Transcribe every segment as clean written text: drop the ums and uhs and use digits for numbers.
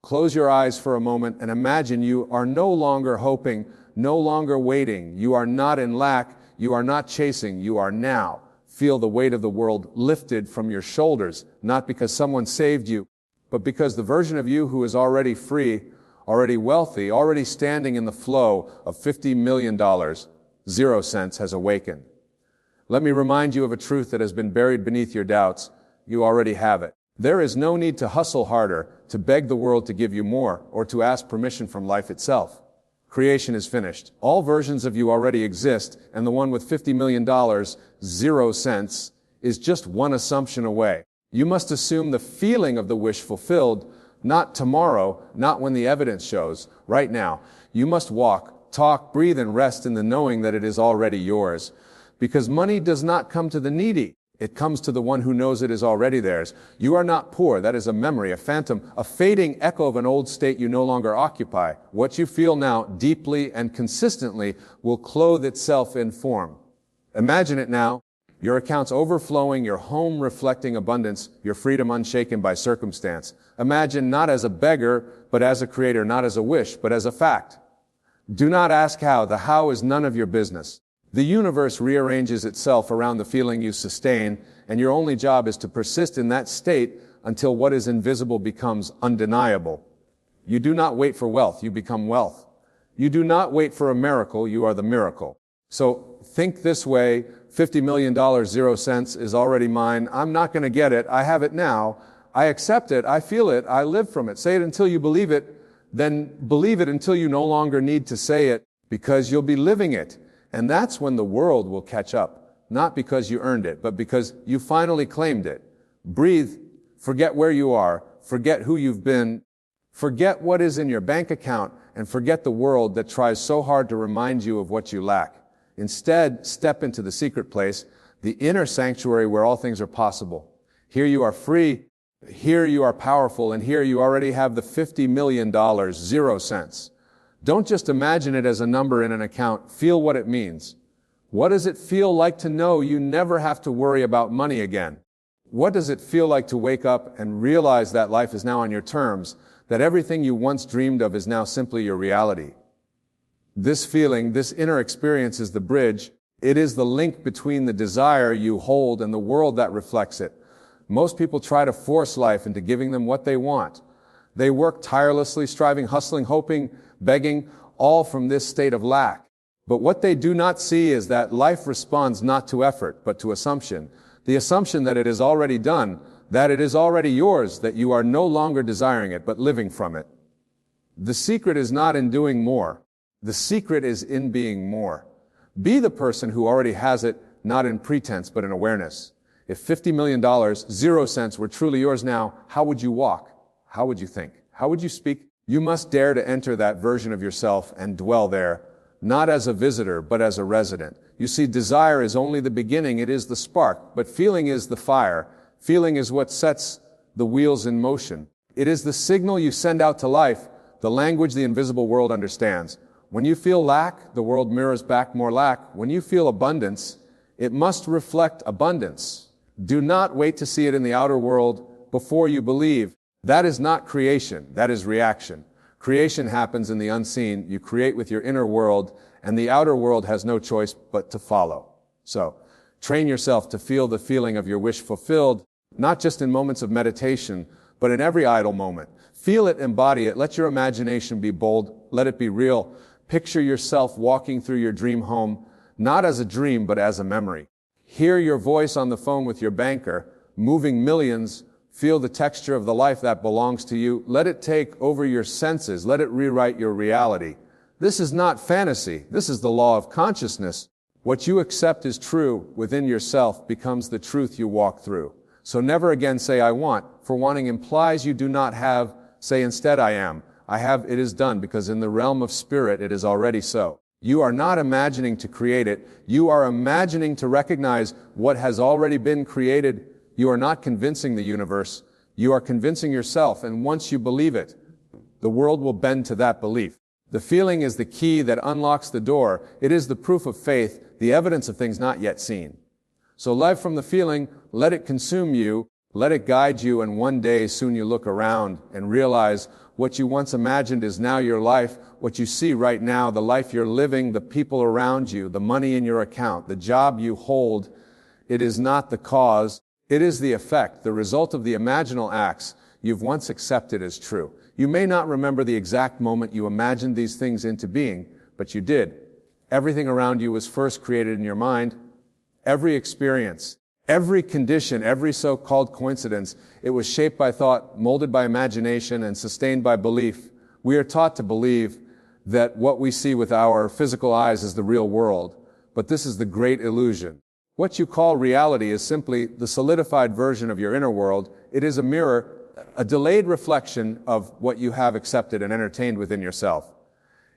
Close your eyes for a moment and imagine you are no longer hoping, no longer waiting. You are not in lack. You are not chasing. You are now. Feel the weight of the world lifted from your shoulders, not because someone saved you, but because the version of you who is already free, already wealthy, already standing in the flow of $50 million, 0 cents, has awakened. Let me remind you of a truth that has been buried beneath your doubts. You already have it. There is no need to hustle harder, to beg the world to give you more, or to ask permission from life itself. Creation is finished. All versions of you already exist, and the one with $50 million, 0 cents, is just one assumption away. You must assume the feeling of the wish fulfilled, not tomorrow, not when the evidence shows, right now. You must walk, talk, breathe, and rest in the knowing that it is already yours. Because money does not come to the needy. It comes to the one who knows it is already theirs. You are not poor. That is a memory, a phantom, a fading echo of an old state you no longer occupy. What you feel now, deeply and consistently, will clothe itself in form. Imagine it now. Your accounts overflowing, your home reflecting abundance, your freedom unshaken by circumstance. Imagine not as a beggar, but as a creator, not as a wish, but as a fact. Do not ask how. The how is none of your business. The universe rearranges itself around the feeling you sustain, and your only job is to persist in that state until what is invisible becomes undeniable. You do not wait for wealth, you become wealth. You do not wait for a miracle, you are the miracle. So think this way, $50 million, 0 cents is already mine. I'm not going to get it. I have it now. I accept it. I feel it. I live from it. Say it until you believe it. Then believe it until you no longer need to say it, because you'll be living it. And that's when the world will catch up, not because you earned it, but because you finally claimed it. Breathe, forget where you are, forget who you've been, forget what is in your bank account, and forget the world that tries so hard to remind you of what you lack. Instead, step into the secret place, the inner sanctuary where all things are possible. Here you are free, here you are powerful, and here you already have the $50 million, 0 cents. Don't just imagine it as a number in an account. Feel what it means. What does it feel like to know you never have to worry about money again? What does it feel like to wake up and realize that life is now on your terms, that everything you once dreamed of is now simply your reality? This feeling, this inner experience is the bridge. It is the link between the desire you hold and the world that reflects it. Most people try to force life into giving them what they want. They work tirelessly, striving, hustling, hoping, begging, all from this state of lack. But what they do not see is that life responds not to effort, but to assumption. The assumption that it is already done, that it is already yours, that you are no longer desiring it, but living from it. The secret is not in doing more. The secret is in being more. Be the person who already has it, not in pretense, but in awareness. If $50 million, 0 cents, were truly yours now, how would you walk? How would you think? How would you speak? You must dare to enter that version of yourself and dwell there, not as a visitor, but as a resident. You see, desire is only the beginning, it is the spark, but feeling is the fire. Feeling is what sets the wheels in motion. It is the signal you send out to life, the language the invisible world understands. When you feel lack, the world mirrors back more lack. When you feel abundance, it must reflect abundance. Do not wait to see it in the outer world before you believe. That is not creation, that is reaction. Creation happens in the unseen. You create with your inner world, and the outer world has no choice but to follow. So, train yourself to feel the feeling of your wish fulfilled, not just in moments of meditation, but in every idle moment. Feel it, embody it, let your imagination be bold, let it be real. Picture yourself walking through your dream home, not as a dream, but as a memory. Hear your voice on the phone with your banker, moving millions. Feel the texture of the life that belongs to you. Let it take over your senses. Let it rewrite your reality. This is not fantasy. This is the law of consciousness. What you accept is true within yourself becomes the truth you walk through. So never again say, I want, for wanting implies you do not have. Say instead, I am. I have, it is done, because in the realm of spirit, it is already so. You are not imagining to create it. You are imagining to recognize what has already been created. You are not convincing the universe. You are convincing yourself, and once you believe it, the world will bend to that belief. The feeling is the key that unlocks the door. It is the proof of faith, the evidence of things not yet seen. So live from the feeling, let it consume you, let it guide you, and one day soon you look around and realize What you once imagined is now your life. What you see right now, the life you're living, the people around you, the money in your account, the job you hold, it is not the cause. It is the effect, the result of the imaginal acts you've once accepted as true. You may not remember the exact moment you imagined these things into being, but you did. Everything around you was first created in your mind. Every experience, every condition, every so-called coincidence, it was shaped by thought, molded by imagination, and sustained by belief. We are taught to believe that what we see with our physical eyes is the real world, but this is the great illusion. What you call reality is simply the solidified version of your inner world. It is a mirror, a delayed reflection of what you have accepted and entertained within yourself.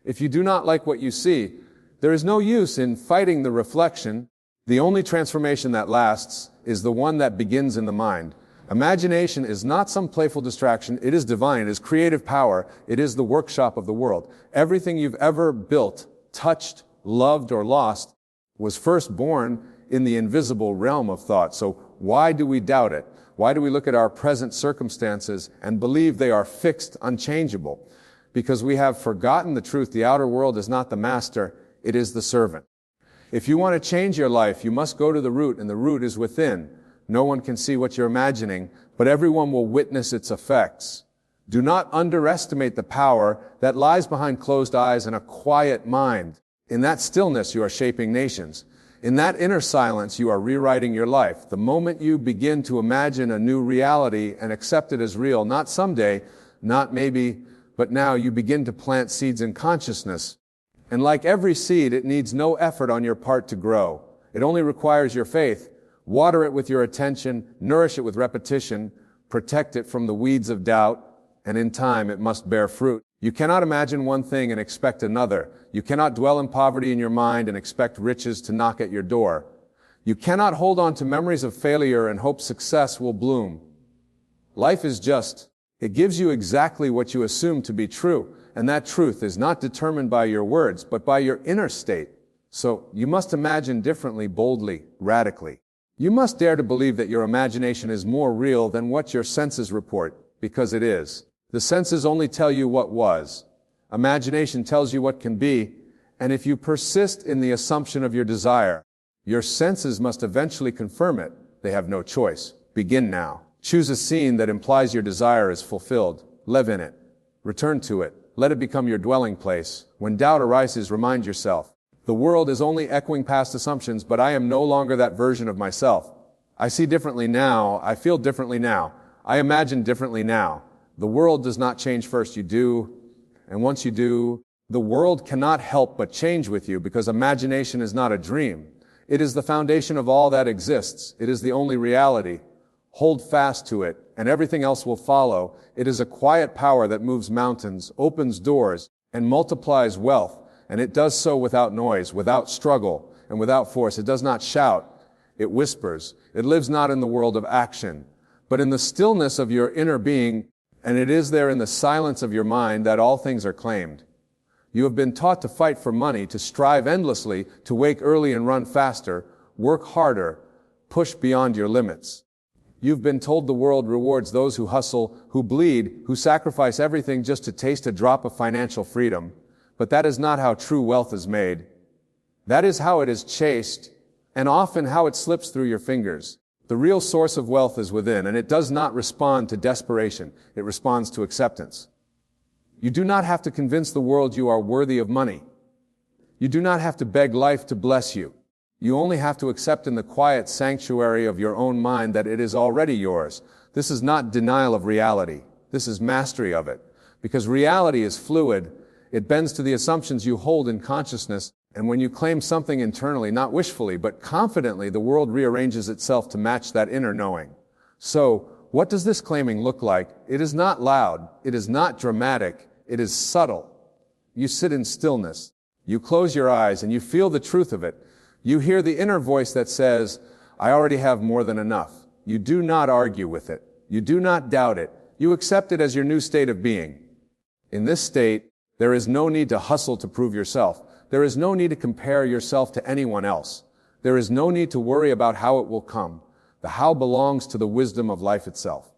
If you do not like what you see, there is no use in fighting the reflection. The only transformation that lasts is the one that begins in the mind. Imagination is not some playful distraction. It is divine. It is creative power. It is the workshop of the world. Everything you've ever built, touched, loved, or lost was first born in the invisible realm of thought. So why do we doubt it? Why do we look at our present circumstances and believe they are fixed, unchangeable? Because we have forgotten the truth. The outer world is not the master. It is the servant. If you want to change your life, you must go to the root, and the root is within. No one can see what you're imagining, but everyone will witness its effects. Do not underestimate the power that lies behind closed eyes and a quiet mind. In that stillness, you are shaping nations. In that inner silence, you are rewriting your life. The moment you begin to imagine a new reality and accept it as real, not someday, not maybe, but now, you begin to plant seeds in consciousness. And like every seed, it needs no effort on your part to grow. It only requires your faith. Water it with your attention, nourish it with repetition, protect it from the weeds of doubt, and in time it must bear fruit. You cannot imagine one thing and expect another. You cannot dwell in poverty in your mind and expect riches to knock at your door. You cannot hold on to memories of failure and hope success will bloom. Life is just. It gives you exactly what you assume to be true, and that truth is not determined by your words, but by your inner state. So you must imagine differently, boldly, radically. You must dare to believe that your imagination is more real than what your senses report, because it is. The senses only tell you what was. Imagination tells you what can be, and if you persist in the assumption of your desire, your senses must eventually confirm it. They have no choice. Begin now. Choose a scene that implies your desire is fulfilled. Live in it. Return to it. Let it become your dwelling place. When doubt arises, remind yourself, the world is only echoing past assumptions, but I am no longer that version of myself. I see differently now. I feel differently now. I imagine differently now. The world does not change first. You do. And once you do, the world cannot help but change with you, because imagination is not a dream. It is the foundation of all that exists. It is the only reality. Hold fast to it, and everything else will follow. It is a quiet power that moves mountains, opens doors, and multiplies wealth. And it does so without noise, without struggle, and without force. It does not shout. It whispers. It lives not in the world of action, but in the stillness of your inner being, and it is there in the silence of your mind that all things are claimed. You have been taught to fight for money, to strive endlessly, to wake early and run faster, work harder, push beyond your limits. You've been told the world rewards those who hustle, who bleed, who sacrifice everything just to taste a drop of financial freedom. But that is not how true wealth is made. That is how it is chased, and often how it slips through your fingers. The real source of wealth is within, and it does not respond to desperation. It responds to acceptance. You do not have to convince the world you are worthy of money. You do not have to beg life to bless you. You only have to accept in the quiet sanctuary of your own mind that it is already yours. This is not denial of reality. This is mastery of it. Because reality is fluid. It bends to the assumptions you hold in consciousness. And when you claim something internally, not wishfully, but confidently, the world rearranges itself to match that inner knowing. So, what does this claiming look like? It is not loud. It is not dramatic. It is subtle. You sit in stillness. You close your eyes and you feel the truth of it. You hear the inner voice that says, I already have more than enough. You do not argue with it. You do not doubt it. You accept it as your new state of being. In this state, there is no need to hustle to prove yourself. There is no need to compare yourself to anyone else. There is no need to worry about how it will come. The how belongs to the wisdom of life itself.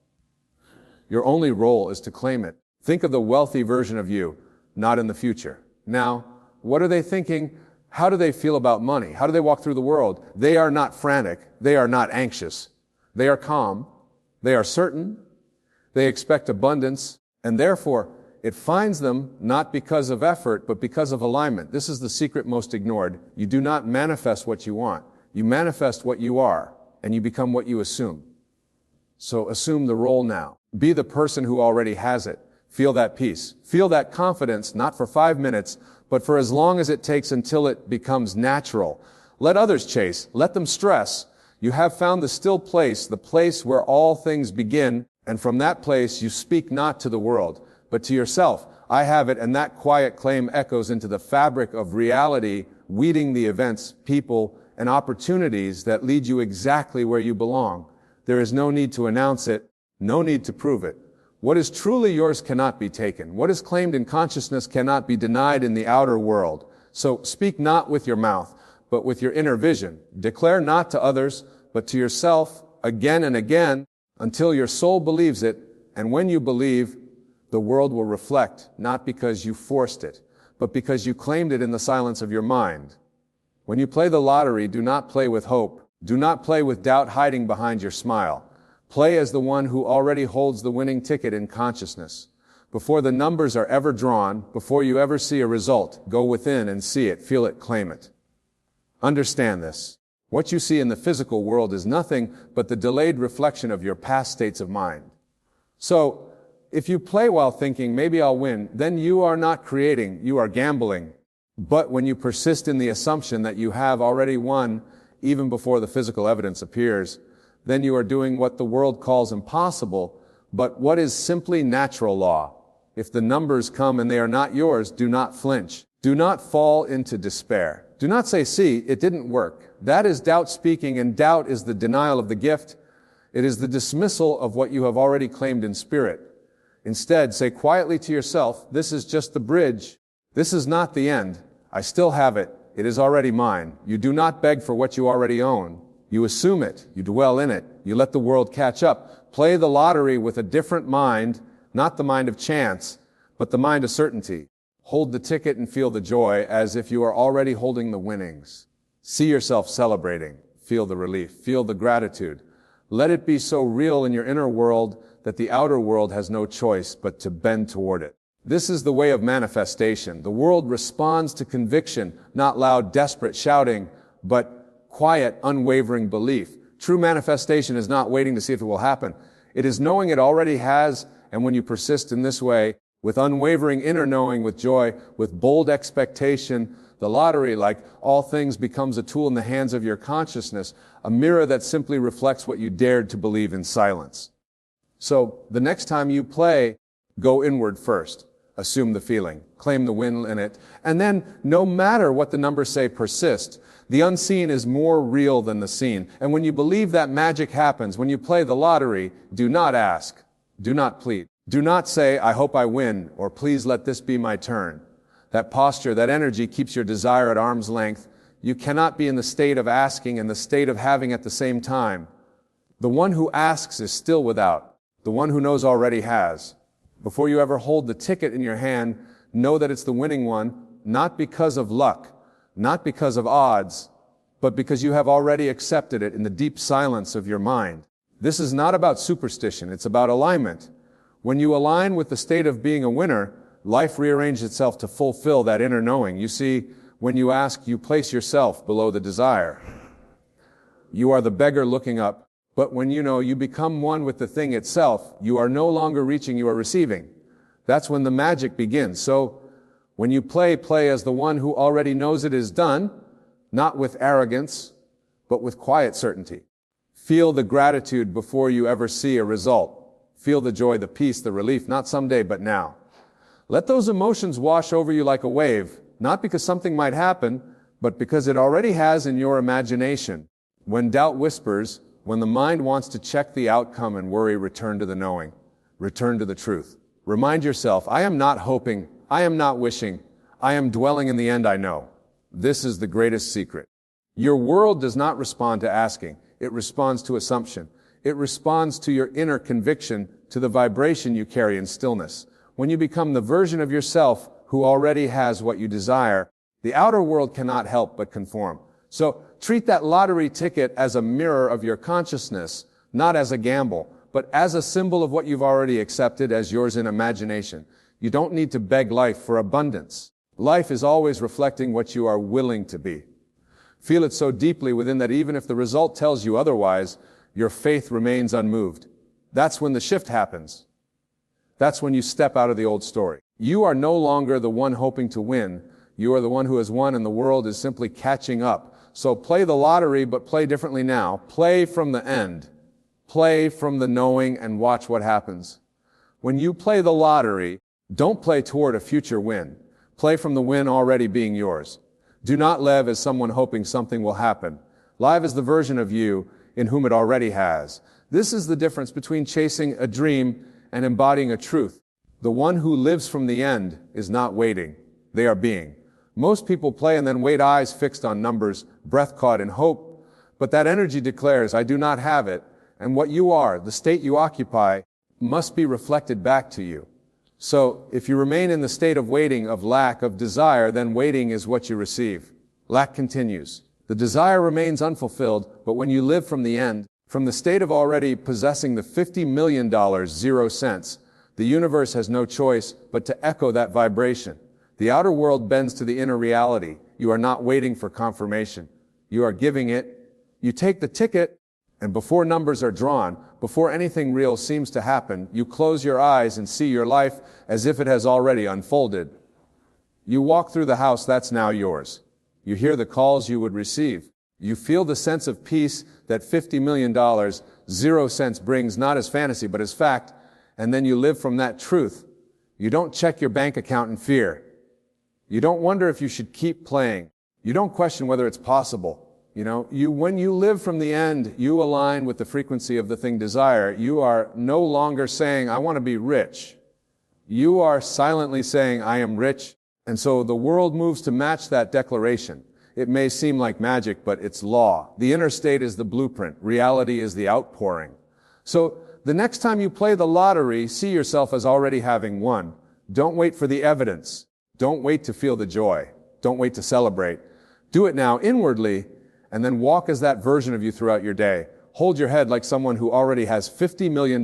Your only role is to claim it. Think of the wealthy version of you, not in the future. Now, what are they thinking? How do they feel about money? How do they walk through the world? They are not frantic. They are not anxious. They are calm. They are certain. They expect abundance. And therefore, it finds them not because of effort, but because of alignment. This is the secret most ignored. You do not manifest what you want. You manifest what you are, and you become what you assume. So assume the role now. Be the person who already has it. Feel that peace. Feel that confidence, not for 5 minutes, but for as long as it takes until it becomes natural. Let others chase. Let them stress. You have found the still place, the place where all things begin, and from that place you speak not to the world, but to yourself. I have it, and that quiet claim echoes into the fabric of reality, weeding the events, people, and opportunities that lead you exactly where you belong. There is no need to announce it, no need to prove it. What is truly yours cannot be taken. What is claimed in consciousness cannot be denied in the outer world. So speak not with your mouth, but with your inner vision. Declare not to others, but to yourself again and again until your soul believes it. And when you believe, the world will reflect, not because you forced it, but because you claimed it in the silence of your mind. When you play the lottery, do not play with hope. Do not play with doubt hiding behind your smile. Play as the one who already holds the winning ticket in consciousness. Before the numbers are ever drawn, before you ever see a result, go within and see it, feel it, claim it. Understand this. What you see in the physical world is nothing but the delayed reflection of your past states of mind. So, if you play while thinking, maybe I'll win, then you are not creating, you are gambling. But when you persist in the assumption that you have already won, even before the physical evidence appears, then you are doing what the world calls impossible, but what is simply natural law. If the numbers come and they are not yours, do not flinch. Do not fall into despair. Do not say, see, it didn't work. That is doubt speaking, and doubt is the denial of the gift. It is the dismissal of what you have already claimed in spirit. Instead, say quietly to yourself, this is just the bridge. This is not the end. I still have it. It is already mine. You do not beg for what you already own. You assume it. You dwell in it. You let the world catch up. Play the lottery with a different mind, not the mind of chance, but the mind of certainty. Hold the ticket and feel the joy as if you are already holding the winnings. See yourself celebrating. Feel the relief. Feel the gratitude. Let it be so real in your inner world that the outer world has no choice but to bend toward it. This is the way of manifestation. The world responds to conviction, not loud, desperate shouting, but quiet, unwavering belief. True manifestation is not waiting to see if it will happen. It is knowing it already has, and when you persist in this way, with unwavering inner knowing, with joy, with bold expectation, the lottery, like all things, becomes a tool in the hands of your consciousness, a mirror that simply reflects what you dared to believe in silence. So, the next time you play, go inward first. Assume the feeling. Claim the win in it. And then, no matter what the numbers say, persist. The unseen is more real than the seen. And when you believe that magic happens, when you play the lottery, do not ask. Do not plead. Do not say, I hope I win, or please let this be my turn. That posture, that energy keeps your desire at arm's length. You cannot be in the state of asking and the state of having at the same time. The one who asks is still without. The one who knows already has. Before you ever hold the ticket in your hand, know that it's the winning one, not because of luck, not because of odds, but because you have already accepted it in the deep silence of your mind. This is not about superstition, it's about alignment. When you align with the state of being a winner, life rearranges itself to fulfill that inner knowing. You see, when you ask, you place yourself below the desire. You are the beggar looking up, but when you know you become one with the thing itself, you are no longer reaching, you are receiving. That's when the magic begins. So, when you play as the one who already knows it is done, not with arrogance, but with quiet certainty. Feel the gratitude before you ever see a result. Feel the joy, the peace, the relief, not someday, but now. Let those emotions wash over you like a wave, not because something might happen, but because it already has in your imagination. When doubt whispers, when the mind wants to check the outcome and worry, return to the knowing. Return to the truth. Remind yourself, I am not hoping, I am not wishing, I am dwelling in the end I know. This is the greatest secret. Your world does not respond to asking. It responds to assumption. It responds to your inner conviction, to the vibration you carry in stillness. When you become the version of yourself who already has what you desire, the outer world cannot help but conform. So treat that lottery ticket as a mirror of your consciousness, not as a gamble, but as a symbol of what you've already accepted as yours in imagination. You don't need to beg life for abundance. Life is always reflecting what you are willing to be. Feel it so deeply within that even if the result tells you otherwise, your faith remains unmoved. That's when the shift happens. That's when you step out of the old story. You are no longer the one hoping to win. You are the one who has won, and the world is simply catching up. So play the lottery, but play differently now. Play from the end. Play from the knowing and watch what happens. When you play the lottery, don't play toward a future win. Play from the win already being yours. Do not live as someone hoping something will happen. Live as the version of you in whom it already has. This is the difference between chasing a dream and embodying a truth. The one who lives from the end is not waiting. They are being. Most people play and then wait, eyes fixed on numbers, breath caught in hope. But that energy declares, I do not have it. And what you are, the state you occupy, must be reflected back to you. So if you remain in the state of waiting, of lack, of desire, then waiting is what you receive. Lack continues. The desire remains unfulfilled, but when you live from the end, from the state of already possessing the $50 million, 0 cents, the universe has no choice but to echo that vibration. The outer world bends to the inner reality. You are not waiting for confirmation. You are giving it. You take the ticket, and before numbers are drawn, before anything real seems to happen, you close your eyes and see your life as if it has already unfolded. You walk through the house that's now yours. You hear the calls you would receive. You feel the sense of peace that $50 million, 0 cents brings, not as fantasy, but as fact, and then you live from that truth. You don't check your bank account in fear. You don't wonder if you should keep playing. You don't question whether it's possible. When you live from the end, you align with the frequency of the thing desire. You are no longer saying, I want to be rich. You are silently saying, I am rich. And so the world moves to match that declaration. It may seem like magic, but it's law. The inner state is the blueprint. Reality is the outpouring. So the next time you play the lottery, see yourself as already having won. Don't wait for the evidence. Don't wait to feel the joy. Don't wait to celebrate. Do it now inwardly, and then walk as that version of you throughout your day. Hold your head like someone who already has $50 million,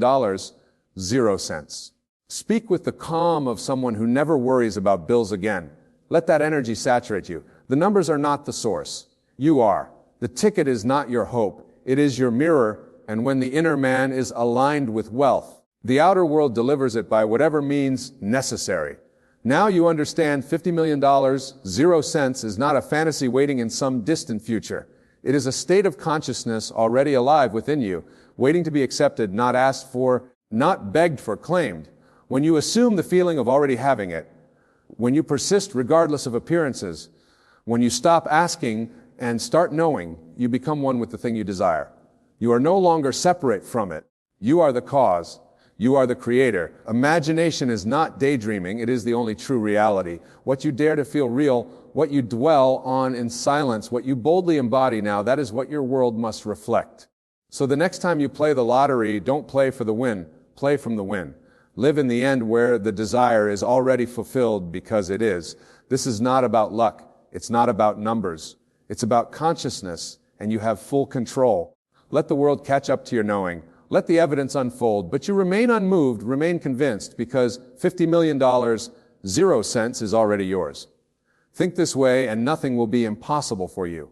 0 cents. Speak with the calm of someone who never worries about bills again. Let that energy saturate you. The numbers are not the source. You are. The ticket is not your hope. It is your mirror, and when the inner man is aligned with wealth, the outer world delivers it by whatever means necessary. Now you understand $50 million, 0 cents is not a fantasy waiting in some distant future. It is a state of consciousness already alive within you, waiting to be accepted, not asked for, not begged for, claimed. When you assume the feeling of already having it, when you persist regardless of appearances, when you stop asking and start knowing, you become one with the thing you desire. You are no longer separate from it. You are the cause. You are the creator. Imagination is not daydreaming. It is the only true reality. What you dare to feel real, what you dwell on in silence, what you boldly embody now, that is what your world must reflect. So the next time you play the lottery, don't play for the win. Play from the win. Live in the end where the desire is already fulfilled because it is. This is not about luck. It's not about numbers. It's about consciousness, and you have full control. Let the world catch up to your knowing. Let the evidence unfold, but you remain unmoved, remain convinced, because $50 million, 0 cents is already yours. Think this way, and nothing will be impossible for you.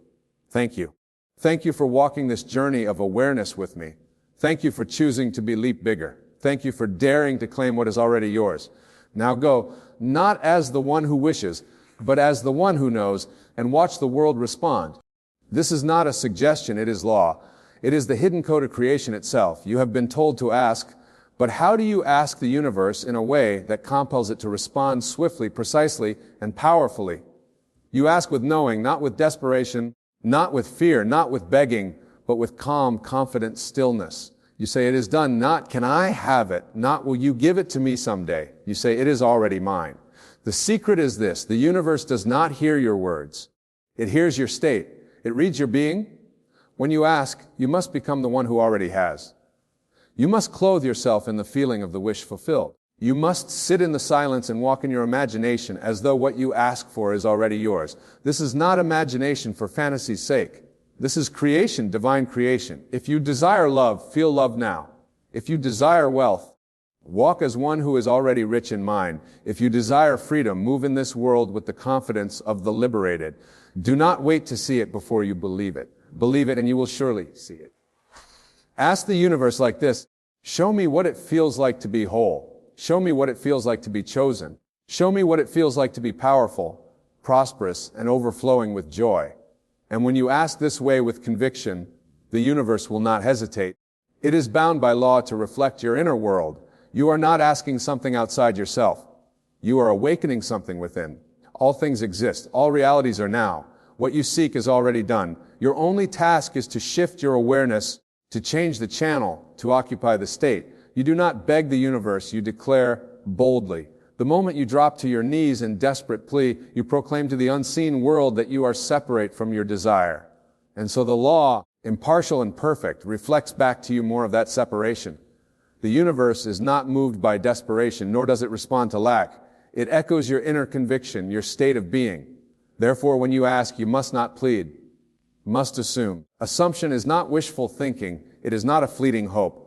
Thank you. Thank you for walking this journey of awareness with me. Thank you for choosing to be leap bigger. Thank you for daring to claim what is already yours. Now go, not as the one who wishes, but as the one who knows, and watch the world respond. This is not a suggestion, it is law. It is the hidden code of creation itself. You have been told to ask, but how do you ask the universe in a way that compels it to respond swiftly, precisely, and powerfully? You ask with knowing, not with desperation, not with fear, not with begging, but with calm, confident stillness. You say, it is done, not can I have it, not will you give it to me someday. You say, it is already mine. The secret is this, the universe does not hear your words. It hears your state. It reads your being. When you ask, you must become the one who already has. You must clothe yourself in the feeling of the wish fulfilled. You must sit in the silence and walk in your imagination as though what you ask for is already yours. This is not imagination for fantasy's sake. This is creation, divine creation. If you desire love, feel love now. If you desire wealth, walk as one who is already rich in mind. If you desire freedom, move in this world with the confidence of the liberated. Do not wait to see it before you believe it. Believe it and you will surely see it. Ask the universe like this: show me what it feels like to be whole. Show me what it feels like to be chosen. Show me what it feels like to be powerful, prosperous, and overflowing with joy. And when you ask this way with conviction, the universe will not hesitate. It is bound by law to reflect your inner world. You are not asking something outside yourself. You are awakening something within. All things exist. All realities are now. What you seek is already done. Your only task is to shift your awareness, to change the channel, to occupy the state. You do not beg the universe, you declare boldly. The moment you drop to your knees in desperate plea, you proclaim to the unseen world that you are separate from your desire. And so the law, impartial and perfect, reflects back to you more of that separation. The universe is not moved by desperation, nor does it respond to lack. It echoes your inner conviction, your state of being. Therefore, when you ask, you must not plead, must assume. Assumption is not wishful thinking. It is not a fleeting hope.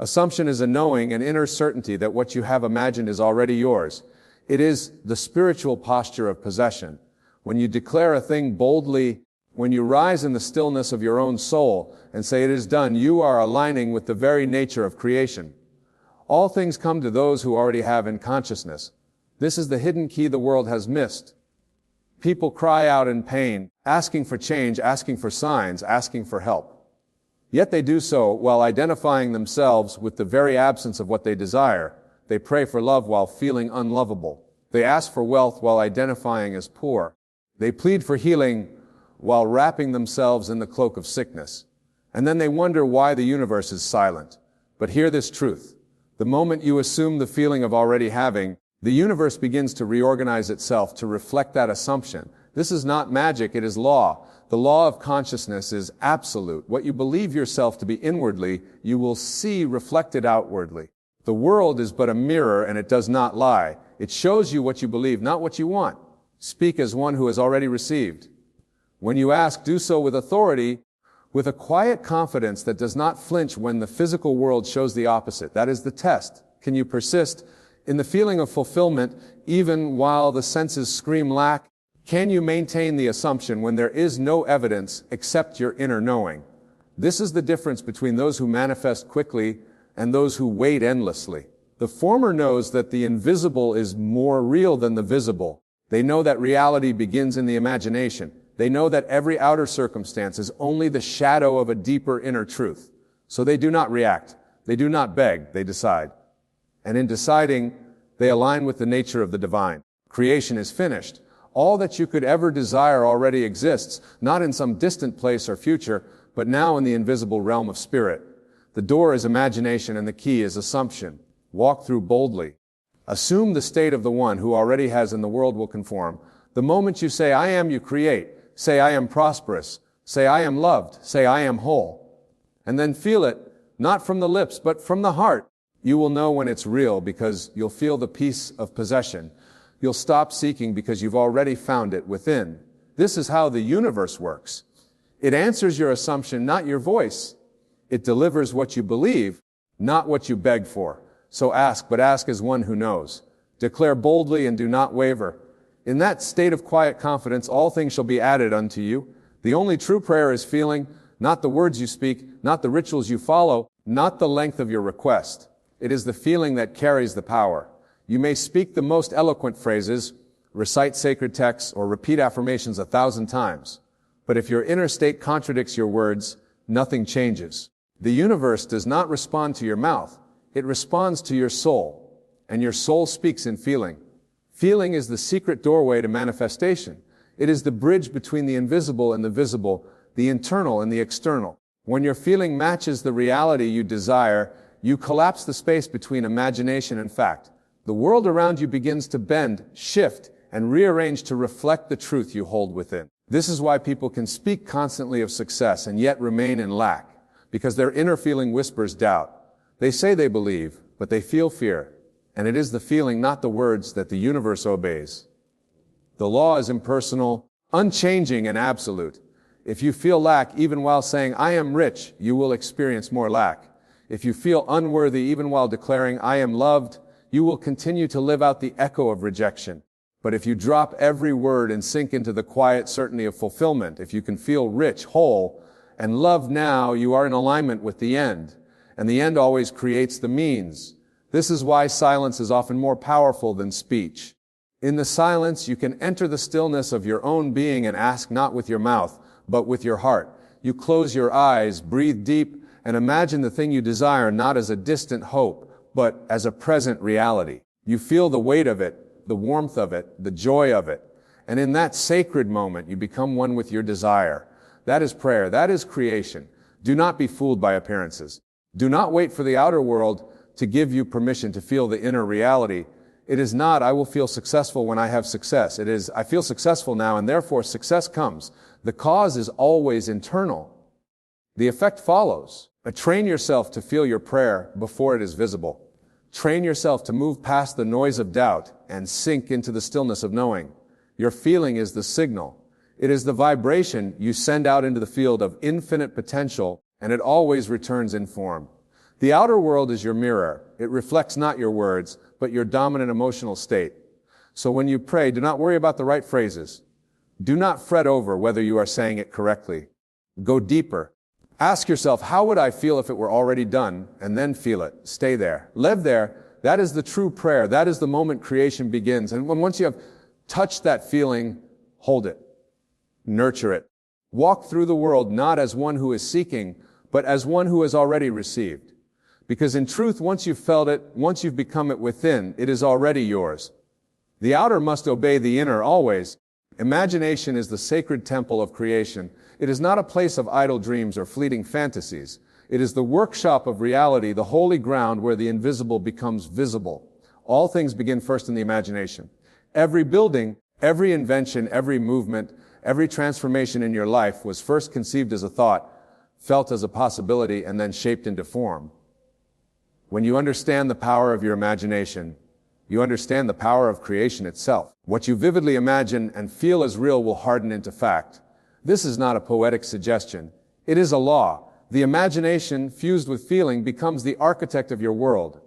Assumption is a knowing and inner certainty that what you have imagined is already yours. It is the spiritual posture of possession. When you declare a thing boldly, when you rise in the stillness of your own soul and say it is done, you are aligning with the very nature of creation. All things come to those who already have in consciousness. This is the hidden key the world has missed. People cry out in pain, asking for change, asking for signs, asking for help. Yet they do so while identifying themselves with the very absence of what they desire. They pray for love while feeling unlovable. They ask for wealth while identifying as poor. They plead for healing while wrapping themselves in the cloak of sickness. And then they wonder why the universe is silent. But hear this truth. The moment you assume the feeling of already having, the universe begins to reorganize itself to reflect that assumption. This is not magic, it is law. The law of consciousness is absolute. What you believe yourself to be inwardly, you will see reflected outwardly. The world is but a mirror and it does not lie. It shows you what you believe, not what you want. Speak as one who has already received. When you ask, do so with authority, with a quiet confidence that does not flinch when the physical world shows the opposite. That is the test. Can you persist in the feeling of fulfillment even while the senses scream lack? Can you maintain the assumption when there is no evidence except your inner knowing? This is the difference between those who manifest quickly and those who wait endlessly. The former knows that the invisible is more real than the visible. They know that reality begins in the imagination. They know that every outer circumstance is only the shadow of a deeper inner truth. So they do not react. They do not beg. They decide. And in deciding, they align with the nature of the divine. Creation is finished. All that you could ever desire already exists, not in some distant place or future, but now in the invisible realm of spirit. The door is imagination and the key is assumption. Walk through boldly. Assume the state of the one who already has and the world will conform. The moment you say, I am, you create. Say, I am prosperous. Say, I am loved. Say, I am whole. And then feel it, not from the lips, but from the heart. You will know when it's real because you'll feel the peace of possession. You'll stop seeking because you've already found it within. This is how the universe works. It answers your assumption, not your voice. It delivers what you believe, not what you beg for. So ask, but ask as one who knows. Declare boldly and do not waver. In that state of quiet confidence, all things shall be added unto you. The only true prayer is feeling, not the words you speak, not the rituals you follow, not the length of your request. It is the feeling that carries the power. You may speak the most eloquent phrases, recite sacred texts, or repeat affirmations 1,000 times. But if your inner state contradicts your words, nothing changes. The universe does not respond to your mouth. It responds to your soul. And your soul speaks in feeling. Feeling is the secret doorway to manifestation. It is the bridge between the invisible and the visible, the internal and the external. When your feeling matches the reality you desire, you collapse the space between imagination and fact. The world around you begins to bend, shift, and rearrange to reflect the truth you hold within. This is why people can speak constantly of success and yet remain in lack, because their inner feeling whispers doubt. They say they believe, but they feel fear. and it is the feeling, not the words, that the universe obeys. The law is impersonal, unchanging, and absolute. If you feel lack even while saying, I am rich, you will experience more lack. If you feel unworthy even while declaring, I am loved, you will continue to live out the echo of rejection. But if you drop every word and sink into the quiet certainty of fulfillment, if you can feel rich, whole, and loved now, you are in alignment with the end. And the end always creates the means. This is why silence is often more powerful than speech. In the silence, you can enter the stillness of your own being and ask not with your mouth, but with your heart. You close your eyes, breathe deep, and imagine the thing you desire not as a distant hope, but as a present reality. You feel the weight of it, the warmth of it, the joy of it. And in that sacred moment, you become one with your desire. That is prayer. That is creation. Do not be fooled by appearances. Do not wait for the outer world to give you permission to feel the inner reality. It is not, I will feel successful when I have success. It is, I feel successful now, and therefore success comes. The cause is always internal. The effect follows. But train yourself to feel your prayer before it is visible. Train yourself to move past the noise of doubt and sink into the stillness of knowing. Your feeling is the signal. It is the vibration you send out into the field of infinite potential, and it always returns in form. The outer world is your mirror. It reflects not your words, but your dominant emotional state. So when you pray, do not worry about the right phrases. Do not fret over whether you are saying it correctly. Go deeper. Ask yourself, how would I feel if it were already done? And then feel it. Stay there. Live there. That is the true prayer. That is the moment creation begins. And once you have touched that feeling, hold it. Nurture it. Walk through the world not as one who is seeking, but as one who has already received. Because in truth, once you've felt it, once you've become it within, it is already yours. The outer must obey the inner always. Imagination is the sacred temple of creation. It is not a place of idle dreams or fleeting fantasies. It is the workshop of reality, the holy ground where the invisible becomes visible. All things begin first in the imagination. Every building, every invention, every movement, every transformation in your life was first conceived as a thought, felt as a possibility, and then shaped into form. When you understand the power of your imagination, you understand the power of creation itself. What you vividly imagine and feel as real will harden into fact. This is not a poetic suggestion. It is a law. The imagination, fused with feeling, becomes the architect of your world.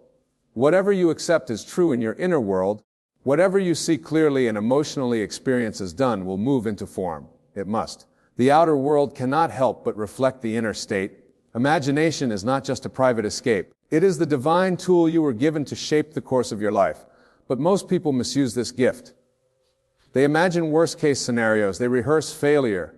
Whatever you accept as true in your inner world, whatever you see clearly and emotionally experience as done, will move into form. It must. The outer world cannot help but reflect the inner state. Imagination is not just a private escape. It is the divine tool you were given to shape the course of your life. But most people misuse this gift. They imagine worst-case scenarios. They rehearse failure.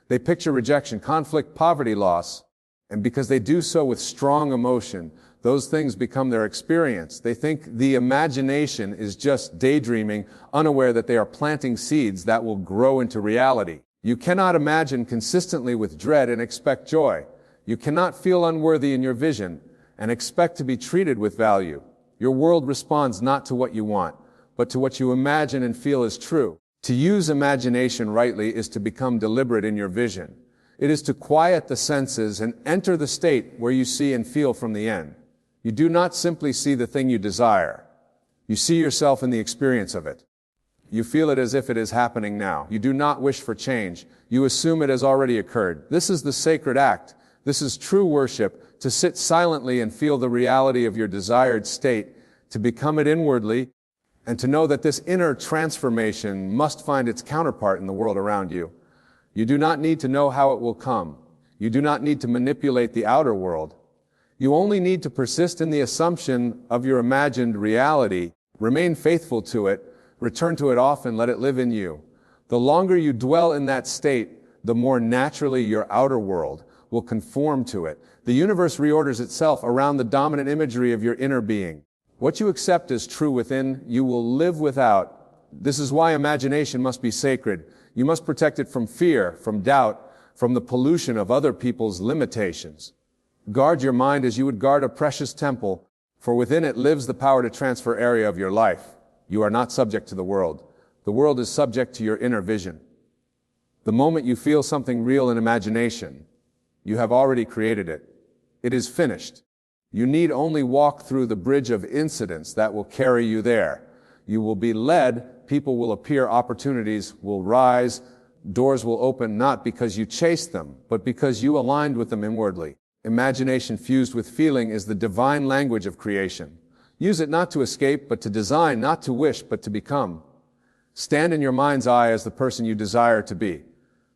They picture rejection, conflict, poverty, loss. And because they do so with strong emotion, those things become their experience. They think the imagination is just daydreaming, unaware that they are planting seeds that will grow into reality. You cannot imagine consistently with dread and expect joy. You cannot feel unworthy in your vision and expect to be treated with value. Your world responds not to what you want, but to what you imagine and feel is true. To use imagination rightly is to become deliberate in your vision. It is to quiet the senses and enter the state where you see and feel from the end. You do not simply see the thing you desire. You see yourself in the experience of it. You feel it as if it is happening now. You do not wish for change. You assume it has already occurred. This is the sacred act. This is true worship, to sit silently and feel the reality of your desired state, to become it inwardly, and to know that this inner transformation must find its counterpart in the world around you. You do not need to know how it will come. You do not need to manipulate the outer world. You only need to persist in the assumption of your imagined reality, remain faithful to it, return to it often, let it live in you. The longer you dwell in that state, the more naturally your outer world will conform to it. The universe reorders itself around the dominant imagery of your inner being. What you accept as true within, you will live without. This is why imagination must be sacred. You must protect it from fear, from doubt, from the pollution of other people's limitations. Guard your mind as you would guard a precious temple, for within it lives the power to transfer area of your life. You are not subject to the world. The world is subject to your inner vision. The moment you feel something real in imagination, you have already created it. It is finished. You need only walk through the bridge of incidents that will carry you there. You will be led, people will appear, opportunities will rise, doors will open not because you chased them, but because you aligned with them inwardly. Imagination fused with feeling is the divine language of creation. Use it not to escape, but to design, not to wish, but to become. Stand in your mind's eye as the person you desire to be.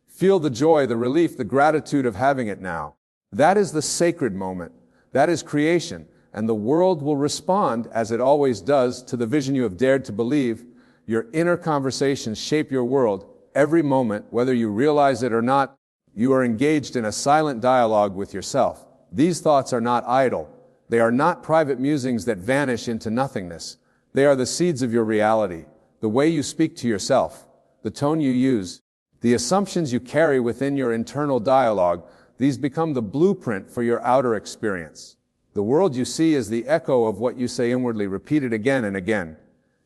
Feel the joy, the relief, the gratitude of having it now. That is the sacred moment. That is creation, and the world will respond, as it always does, to the vision you have dared to believe. Your inner conversations shape your world. Every moment, whether you realize it or not, you are engaged in a silent dialogue with yourself. These thoughts are not idle. They are not private musings that vanish into nothingness. They are the seeds of your reality, the way you speak to yourself, the tone you use, the assumptions you carry within your internal dialogue. These become the blueprint for your outer experience. The world you see is the echo of what you say inwardly, repeated again and again.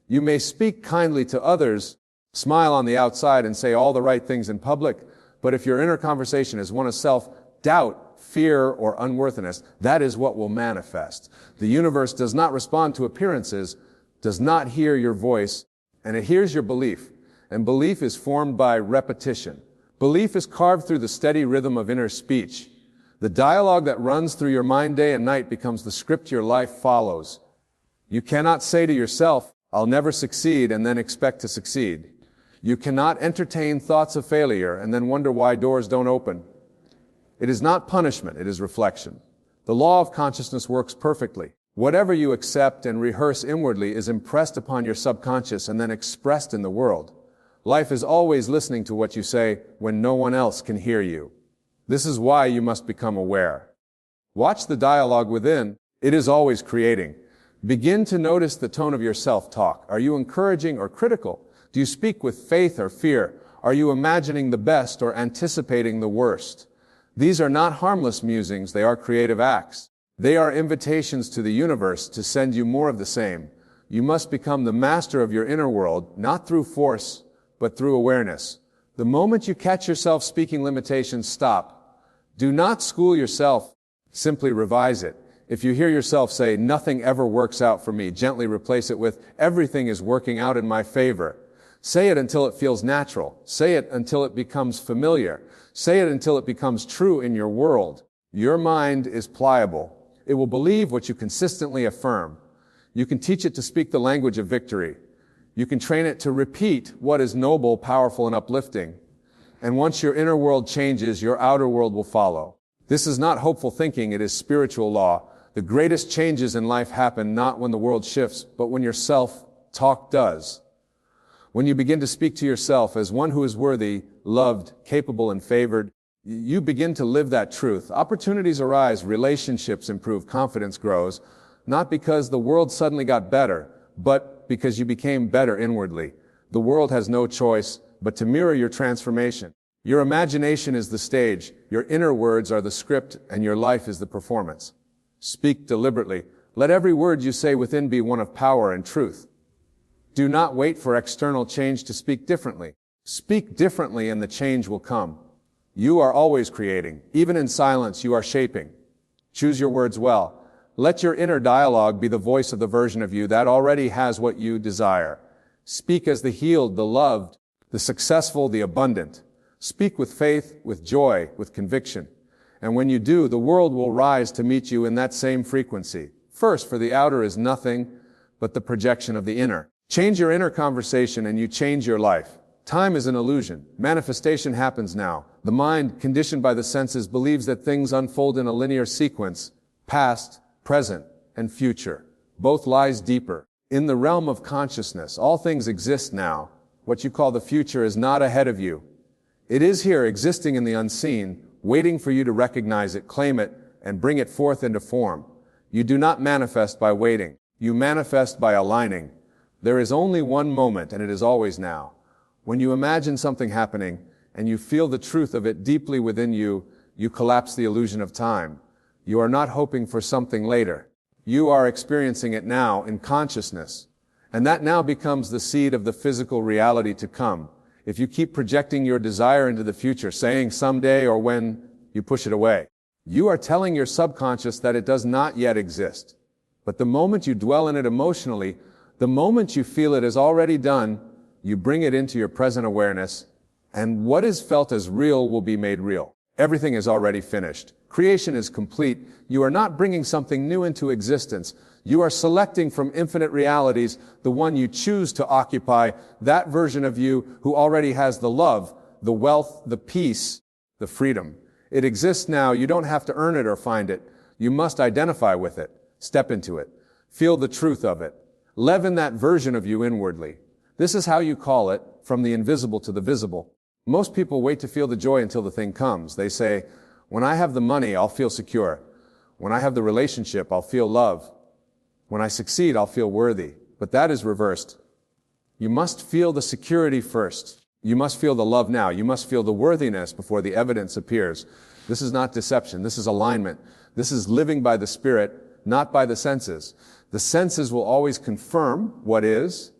You may speak kindly to others, smile on the outside, and say all the right things in public, but if your inner conversation is one of self-doubt, fear, or unworthiness, that is what will manifest. The universe does not respond to appearances, does not hear your voice, and it hears your belief. And belief is formed by repetition. Belief is carved through the steady rhythm of inner speech. The dialogue that runs through your mind day and night becomes the script your life follows. You cannot say to yourself, "I'll never succeed," and then expect to succeed. You cannot entertain thoughts of failure and then wonder why doors don't open. It is not punishment, it is reflection. The law of consciousness works perfectly. Whatever you accept and rehearse inwardly is impressed upon your subconscious and then expressed in the world. Life is always listening to what you say when no one else can hear you. This is why you must become aware. Watch the dialogue within. It is always creating. Begin to notice the tone of your self-talk. Are you encouraging or critical? Do you speak with faith or fear? Are you imagining the best or anticipating the worst? These are not harmless musings, they are creative acts. They are invitations to the universe to send you more of the same. You must become the master of your inner world, not through force, but through awareness. The moment you catch yourself speaking limitations, stop. Do not school yourself, simply revise it. If you hear yourself say, "Nothing ever works out for me," gently replace it with, "Everything is working out in my favor." Say it until it feels natural. Say it until it becomes familiar. Say it until it becomes true in your world. Your mind is pliable. It will believe what you consistently affirm. You can teach it to speak the language of victory. You can train it to repeat what is noble, powerful, and uplifting. And once your inner world changes, your outer world will follow. This is not hopeful thinking, it is spiritual law. The greatest changes in life happen not when the world shifts, but when your self-talk does. When you begin to speak to yourself as one who is worthy, loved, capable, and favored, you begin to live that truth. Opportunities arise, relationships improve, confidence grows, not because the world suddenly got better, but because you became better inwardly. The world has no choice but to mirror your transformation. Your imagination is the stage, your inner words are the script, and your life is the performance. Speak deliberately. Let every word you say within be one of power and truth. Do not wait for external change to speak differently. Speak differently and the change will come. You are always creating. Even in silence, you are shaping. Choose your words well. Let your inner dialogue be the voice of the version of you that already has what you desire. Speak as the healed, the loved, the successful, the abundant. Speak with faith, with joy, with conviction. And when you do, the world will rise to meet you in that same frequency. First, for the outer is nothing but the projection of the inner. Change your inner conversation and you change your life. Time is an illusion. Manifestation happens now. The mind, conditioned by the senses, believes that things unfold in a linear sequence, past, present, and future. Both lies deeper. In the realm of consciousness, all things exist now. What you call the future is not ahead of you. It is here, existing in the unseen, waiting for you to recognize it, claim it, and bring it forth into form. You do not manifest by waiting. You manifest by aligning. There is only one moment, and it is always now. When you imagine something happening, and you feel the truth of it deeply within you, you collapse the illusion of time. You are not hoping for something later. You are experiencing it now in consciousness. And that now becomes the seed of the physical reality to come. If you keep projecting your desire into the future, saying someday or when, you push it away. You are telling your subconscious that it does not yet exist. But the moment you dwell in it emotionally, the moment you feel it is already done, you bring it into your present awareness, and what is felt as real will be made real. Everything is already finished. Creation is complete. You are not bringing something new into existence. You are selecting from infinite realities the one you choose to occupy, that version of you who already has the love, the wealth, the peace, the freedom. It exists now. You don't have to earn it or find it. You must identify with it. Step into it. Feel the truth of it. Leaven that version of you inwardly. This is how you call it, from the invisible to the visible. Most people wait to feel the joy until the thing comes. They say, when I have the money, I'll feel secure. When I have the relationship, I'll feel love. When I succeed, I'll feel worthy. But that is reversed. You must feel the security first. You must feel the love now. You must feel the worthiness before the evidence appears. This is not deception. This is alignment. This is living by the Spirit, not by the senses. The senses will always confirm what is,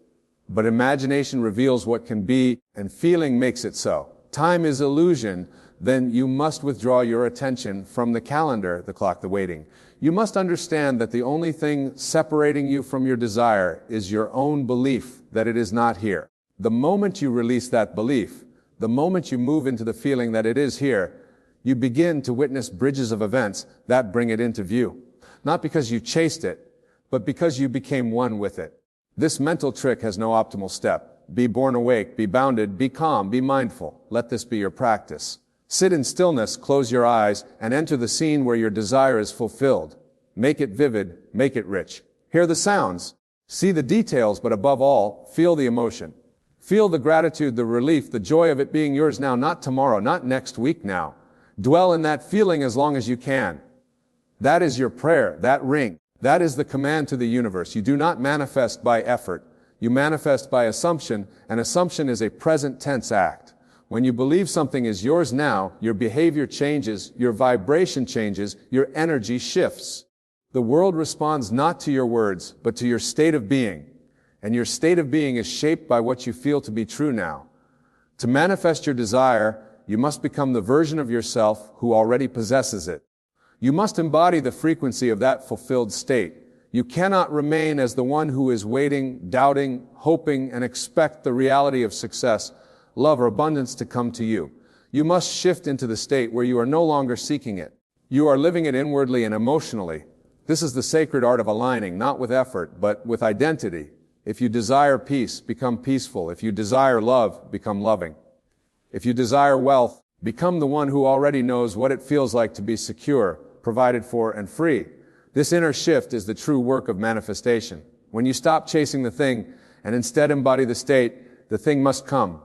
but imagination reveals what can be, and feeling makes it so. Time is illusion. Then you must withdraw your attention from the calendar, the clock, the waiting. You must understand that the only thing separating you from your desire is your own belief that it is not here. The moment you release that belief, the moment you move into the feeling that it is here, you begin to witness bridges of events that bring it into view. Not because you chased it, but because you became one with it. This mental trick has no optimal step. Be born awake, be bounded, be calm, be mindful. Let this be your practice. Sit in stillness, close your eyes, and enter the scene where your desire is fulfilled. Make it vivid, make it rich. Hear the sounds, see the details, but above all, feel the emotion. Feel the gratitude, the relief, the joy of it being yours now, not tomorrow, not next week now. Dwell in that feeling as long as you can. That is your prayer, that ring. That is the command to the universe. You do not manifest by effort. You manifest by assumption, and assumption is a present tense act. When you believe something is yours now, your behavior changes, your vibration changes, your energy shifts. The world responds not to your words, but to your state of being. And your state of being is shaped by what you feel to be true now. To manifest your desire, you must become the version of yourself who already possesses it. You must embody the frequency of that fulfilled state. You cannot remain as the one who is waiting, doubting, hoping, and expect the reality of success, love, or abundance to come to you. You must shift into the state where you are no longer seeking it. You are living it inwardly and emotionally. This is the sacred art of aligning, not with effort, but with identity. If you desire peace, become peaceful. If you desire love, become loving. If you desire wealth, become the one who already knows what it feels like to be secure, provided for, and free. This inner shift is the true work of manifestation. When you stop chasing the thing and instead embody the state, the thing must come.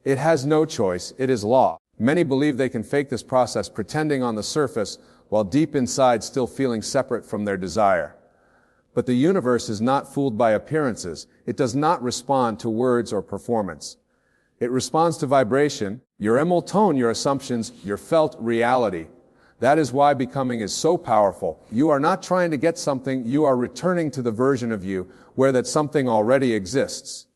It has no choice. It is law. Many believe they can fake this process, pretending on the surface, while deep inside still feeling separate from their desire. But the universe is not fooled by appearances. It does not respond to words or performance. It responds to vibration, your emerald tone, your assumptions, your felt reality. That is why becoming is so powerful. You are not trying to get something, you are returning to the version of you where that something already exists.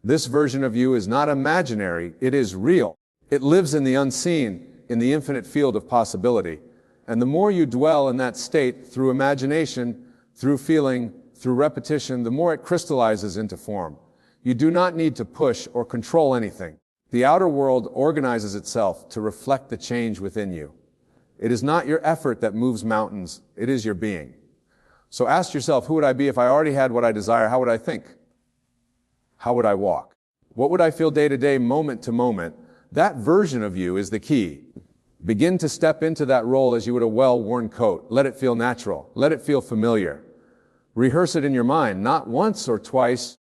This version of you is not imaginary, it is real. It lives in the unseen, in the infinite field of possibility. And the more you dwell in that state through imagination, through feeling, through repetition, the more it crystallizes into form. You do not need to push or control anything. The outer world organizes itself to reflect the change within you. It is not your effort that moves mountains, it is your being. So ask yourself, who would I be if I already had what I desire? How would I think? How would I walk? What would I feel day to day, moment to moment? That version of you is the key. Begin to step into that role as you would a well-worn coat. Let it feel natural. Let it feel familiar. Rehearse it in your mind, not once or twice,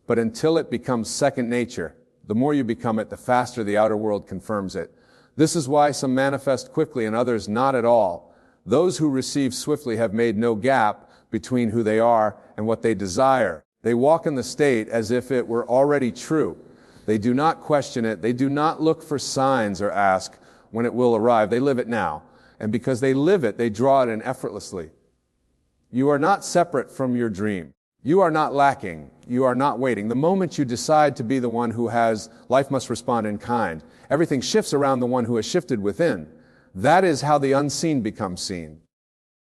but until it becomes second nature. The more you become it, the faster the outer world confirms it. This is why some manifest quickly and others not at all. Those who receive swiftly have made no gap between who they are and what they desire. They walk in the state as if it were already true. They do not question it. They do not look for signs or ask when it will arrive. They live it now. And because they live it, they draw it in effortlessly. You are not separate from your dream. You are not lacking. You are not waiting. The moment you decide to be the one who has, life must respond in kind. Everything shifts around the one who has shifted within. That is how the unseen becomes seen.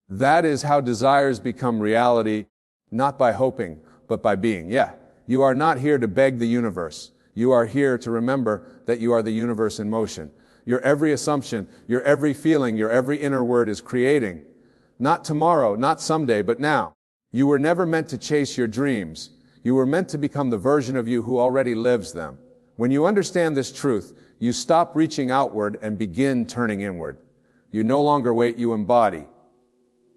That is how desires become reality, not by hoping, but by being. Yeah, you are not here to beg the universe. You are here to remember that you are the universe in motion. Your every assumption, your every feeling, your every inner word is creating. Not tomorrow, not someday, but now. You were never meant to chase your dreams. You were meant to become the version of you who already lives them. When you understand this truth, you stop reaching outward and begin turning inward. You no longer wait, you embody.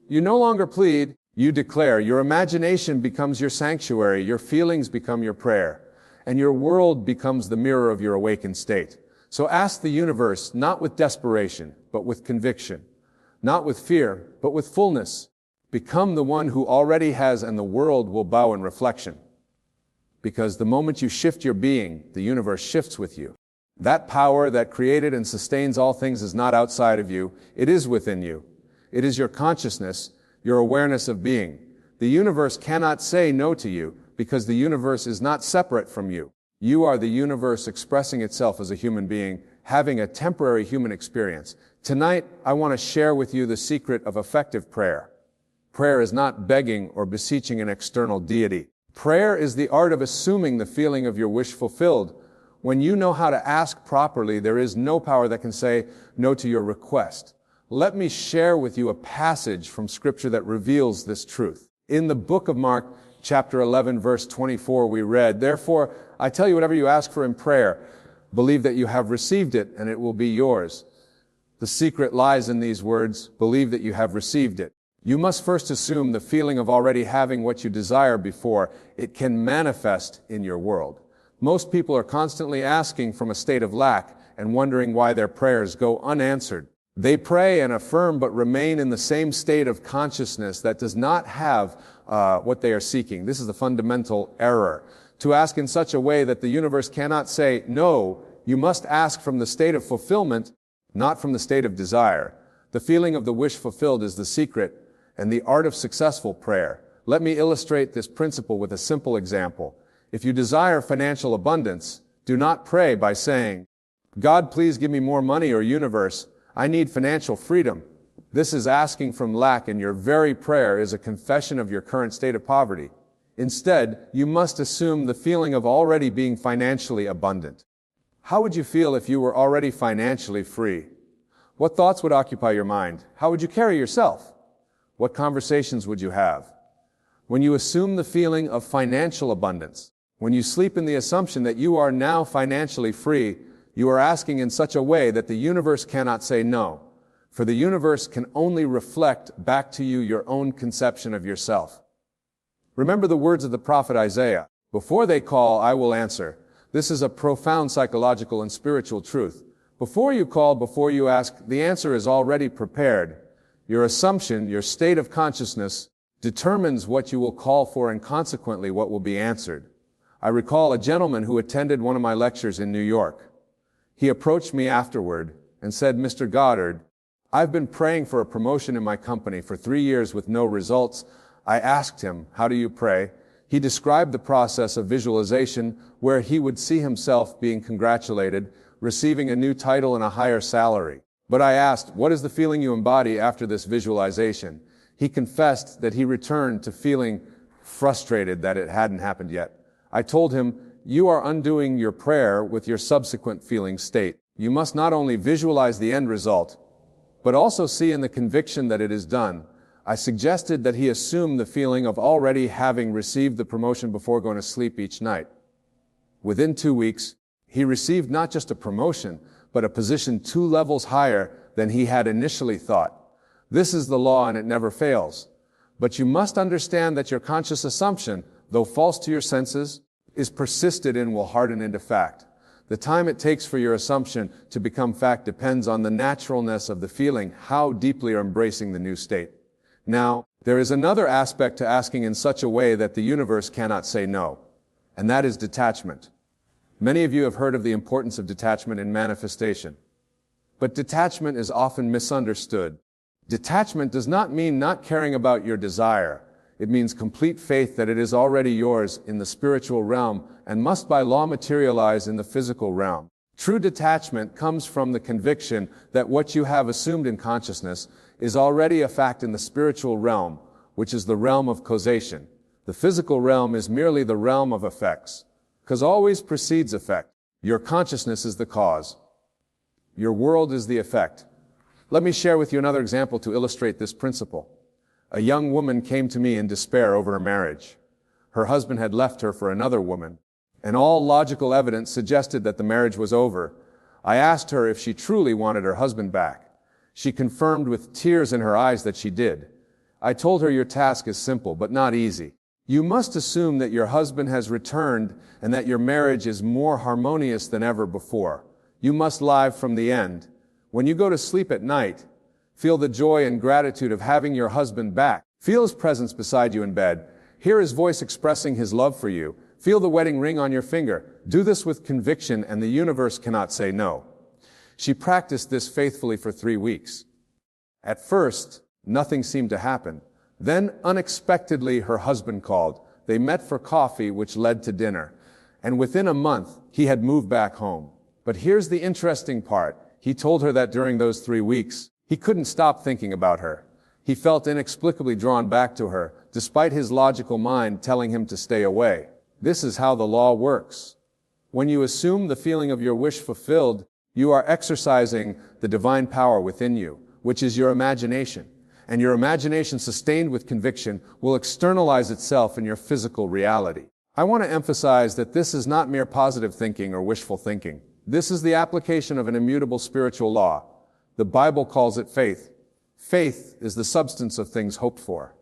You no longer plead, you declare. Your imagination becomes your sanctuary, your feelings become your prayer, and your world becomes the mirror of your awakened state. So ask the universe, not with desperation, but with conviction, not with fear, but with fullness. Become the one who already has, and the world will bow in reflection. Because the moment you shift your being, the universe shifts with you. That power that created and sustains all things is not outside of you, it is within you. It is your consciousness, your awareness of being. The universe cannot say no to you, because the universe is not separate from you. You are the universe expressing itself as a human being, having a temporary human experience. Tonight, I want to share with you the secret of effective prayer. Prayer is not begging or beseeching an external deity. Prayer is the art of assuming the feeling of your wish fulfilled. When you know how to ask properly, there is no power that can say no to your request. Let me share with you a passage from Scripture that reveals this truth. In the book of Mark, chapter 11, verse 24, we read, "Therefore, I tell you, whatever you ask for in prayer, believe that you have received it, and it will be yours." The secret lies in these words, believe that you have received it. You must first assume the feeling of already having what you desire before it can manifest in your world. Most people are constantly asking from a state of lack and wondering why their prayers go unanswered. They pray and affirm but remain in the same state of consciousness that does not have what they are seeking. This is the fundamental error. To ask in such a way that the universe cannot say, no, you must ask from the state of fulfillment, not from the state of desire. The feeling of the wish fulfilled is the secret and the art of successful prayer. Let me illustrate this principle with a simple example. If you desire financial abundance, do not pray by saying, God, please give me more money, or universe, I need financial freedom. This is asking from lack, and your very prayer is a confession of your current state of poverty. Instead, you must assume the feeling of already being financially abundant. How would you feel if you were already financially free? What thoughts would occupy your mind? How would you carry yourself? What conversations would you have? When you assume the feeling of financial abundance, when you sleep in the assumption that you are now financially free, you are asking in such a way that the universe cannot say no, for the universe can only reflect back to you your own conception of yourself. Remember the words of the prophet Isaiah, before they call, I will answer. This is a profound psychological and spiritual truth. Before you call, before you ask, the answer is already prepared. Your assumption, your state of consciousness, determines what you will call for and consequently what will be answered. I recall a gentleman who attended one of my lectures in New York. He approached me afterward and said, Mr. Goddard, I've been praying for a promotion in my company for 3 years with no results. I asked him, how do you pray? He described the process of visualization where he would see himself being congratulated, receiving a new title and a higher salary. But I asked, what is the feeling you embody after this visualization? He confessed that he returned to feeling frustrated that it hadn't happened yet. I told him, you are undoing your prayer with your subsequent feeling state. You must not only visualize the end result, but also see in the conviction that it is done. I suggested that he assume the feeling of already having received the promotion before going to sleep each night. Within 2 weeks, he received not just a promotion, but a position 2 levels higher than he had initially thought. This is the law and it never fails. But you must understand that your conscious assumption, though false to your senses, is persisted in will harden into fact. The time it takes for your assumption to become fact depends on the naturalness of the feeling, how deeply you're embracing the new state. Now, there is another aspect to asking in such a way that the universe cannot say no, and that is detachment. Many of you have heard of the importance of detachment in manifestation, but detachment is often misunderstood. Detachment does not mean not caring about your desire. It means complete faith that it is already yours in the spiritual realm and must by law materialize in the physical realm. True detachment comes from the conviction that what you have assumed in consciousness is already a fact in the spiritual realm, which is the realm of causation. The physical realm is merely the realm of effects. Cause always precedes effect. Your consciousness is the cause. Your world is the effect. Let me share with you another example to illustrate this principle. A young woman came to me in despair over a marriage. Her husband had left her for another woman, and all logical evidence suggested that the marriage was over. I asked her if she truly wanted her husband back. She confirmed with tears in her eyes that she did. I told her, your task is simple, but not easy. You must assume that your husband has returned and that your marriage is more harmonious than ever before. You must live from the end. When you go to sleep at night, feel the joy and gratitude of having your husband back. Feel his presence beside you in bed. Hear his voice expressing his love for you. Feel the wedding ring on your finger. Do this with conviction, and the universe cannot say no. She practiced this faithfully for 3 weeks. At first, nothing seemed to happen. Then, unexpectedly, her husband called. They met for coffee, which led to dinner. And within a month, he had moved back home. But here's the interesting part. He told her that during those 3 weeks, he couldn't stop thinking about her. He felt inexplicably drawn back to her, despite his logical mind telling him to stay away. This is how the law works. When you assume the feeling of your wish fulfilled, you are exercising the divine power within you, which is your imagination. And your imagination, sustained with conviction, will externalize itself in your physical reality. I want to emphasize that this is not mere positive thinking or wishful thinking. This is the application of an immutable spiritual law. The Bible calls it faith. Faith is the substance of things hoped for,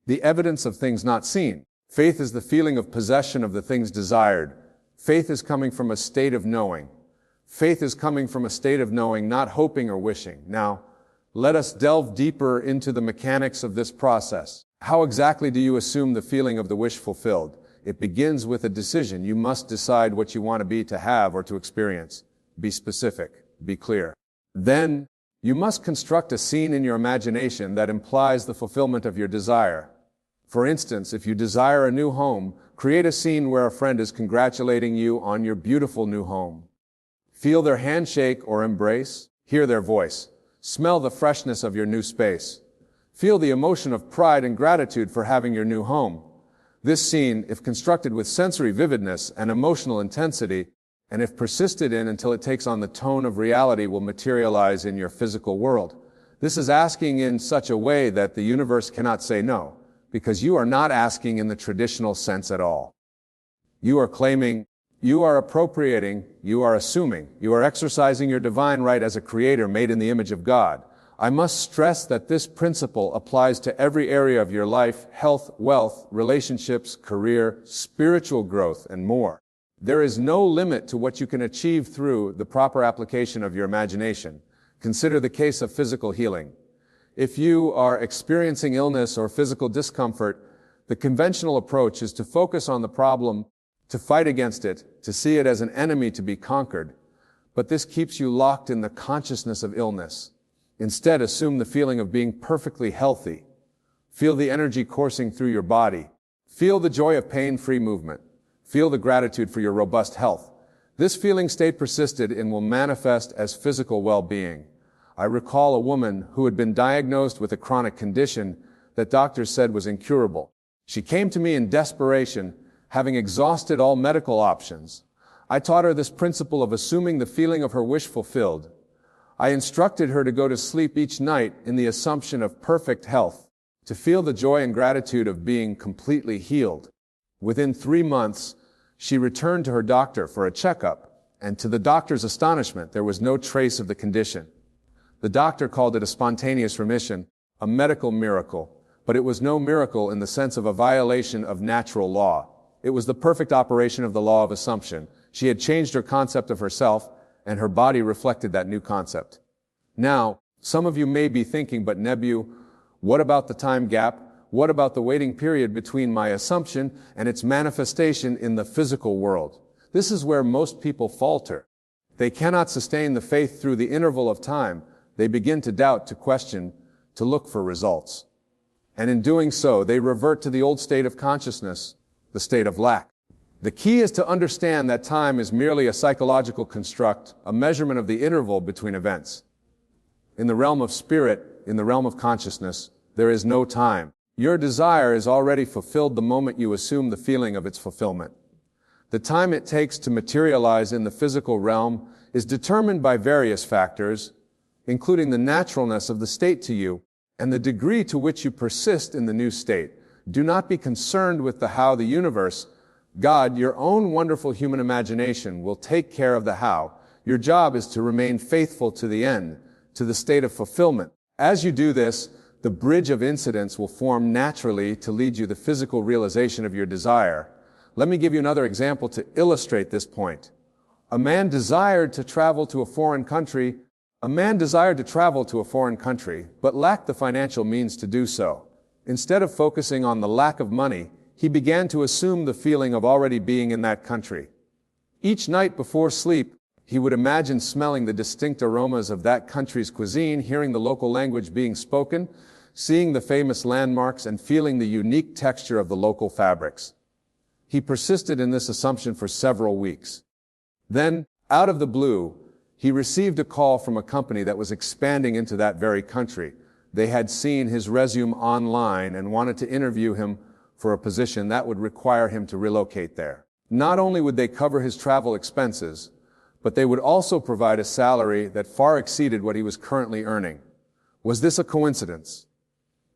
the evidence of things not seen. Faith is the feeling of possession of the things desired. Faith is coming from a state of knowing. Faith is coming from a state of knowing, not hoping or wishing. Now, let us delve deeper into the mechanics of this process. How exactly do you assume the feeling of the wish fulfilled? It begins with a decision. You must decide what you want to be, to have, or to experience. Be specific. Be clear. Then, you must construct a scene in your imagination that implies the fulfillment of your desire. For instance, if you desire a new home, create a scene where a friend is congratulating you on your beautiful new home. Feel their handshake or embrace. Hear their voice. Smell the freshness of your new space. Feel the emotion of pride and gratitude for having your new home. This scene, if constructed with sensory vividness and emotional intensity, and if persisted in until it takes on the tone of reality, will materialize in your physical world. This is asking in such a way that the universe cannot say no, because you are not asking in the traditional sense at all. You are claiming, you are appropriating, you are assuming, you are exercising your divine right as a creator made in the image of God. I must stress that this principle applies to every area of your life: health, wealth, relationships, career, spiritual growth, and more. There is no limit to what you can achieve through the proper application of your imagination. Consider the case of physical healing. If you are experiencing illness or physical discomfort, the conventional approach is to focus on the problem, to fight against it, to see it as an enemy to be conquered. But this keeps you locked in the consciousness of illness. Instead, assume the feeling of being perfectly healthy. Feel the energy coursing through your body. Feel the joy of pain-free movement. Feel the gratitude for your robust health. This feeling state persisted and will manifest as physical well-being. I recall a woman who had been diagnosed with a chronic condition that doctors said was incurable. She came to me in desperation, having exhausted all medical options. I taught her this principle of assuming the feeling of her wish fulfilled. I instructed her to go to sleep each night in the assumption of perfect health, to feel the joy and gratitude of being completely healed. Within 3 months, she returned to her doctor for a checkup, and to the doctor's astonishment, there was no trace of the condition. The doctor called it a spontaneous remission, a medical miracle, but it was no miracle in the sense of a violation of natural law. It was the perfect operation of the law of assumption. She had changed her concept of herself, and her body reflected that new concept. Now, some of you may be thinking, but Nebu, what about the time gap? What about the waiting period between my assumption and its manifestation in the physical world? This is where most people falter. They cannot sustain the faith through the interval of time. They begin to doubt, to question, to look for results. And in doing so, they revert to the old state of consciousness, the state of lack. The key is to understand that time is merely a psychological construct, a measurement of the interval between events. In the realm of spirit, in the realm of consciousness, there is no time. Your desire is already fulfilled the moment you assume the feeling of its fulfillment. The time it takes to materialize in the physical realm is determined by various factors, including the naturalness of the state to you and the degree to which you persist in the new state. Do not be concerned with the how. The universe, God, your own wonderful human imagination, will take care of the how. Your job is to remain faithful to the end, to the state of fulfillment. As you do this, the bridge of incidents will form naturally to lead you to the physical realization of your desire. Let me give you another example to illustrate this point. A man desired to travel to a foreign country, but lacked the financial means to do so. Instead of focusing on the lack of money, he began to assume the feeling of already being in that country. Each night before sleep, he would imagine smelling the distinct aromas of that country's cuisine, hearing the local language being spoken, seeing the famous landmarks, and feeling the unique texture of the local fabrics. He persisted in this assumption for several weeks. Then, out of the blue, he received a call from a company that was expanding into that very country. They had seen his resume online and wanted to interview him for a position that would require him to relocate there. Not only would they cover his travel expenses, but they would also provide a salary that far exceeded what he was currently earning. Was this a coincidence?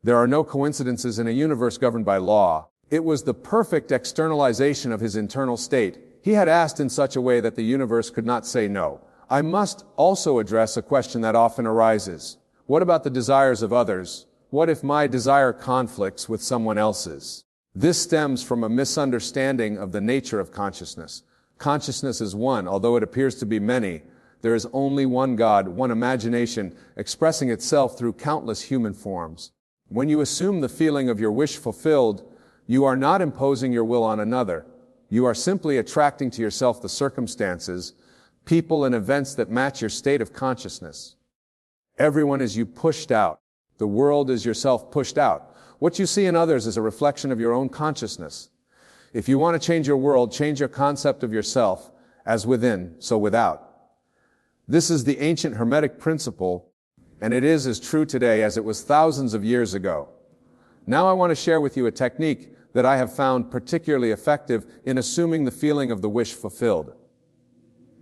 There are no coincidences in a universe governed by law. It was the perfect externalization of his internal state. He had asked in such a way that the universe could not say no. I must also address a question that often arises. What about the desires of others? What if my desire conflicts with someone else's? This stems from a misunderstanding of the nature of consciousness. Consciousness is one, although it appears to be many. There is only one God, one imagination, expressing itself through countless human forms. When you assume the feeling of your wish fulfilled, you are not imposing your will on another. You are simply attracting to yourself the circumstances, people, and events that match your state of consciousness. Everyone is you pushed out. The world is yourself pushed out. What you see in others is a reflection of your own consciousness. If you want to change your world, change your concept of yourself, as within, so without. This is the ancient Hermetic principle, and it is as true today as it was thousands of years ago. Now I want to share with you a technique that I have found particularly effective in assuming the feeling of the wish fulfilled.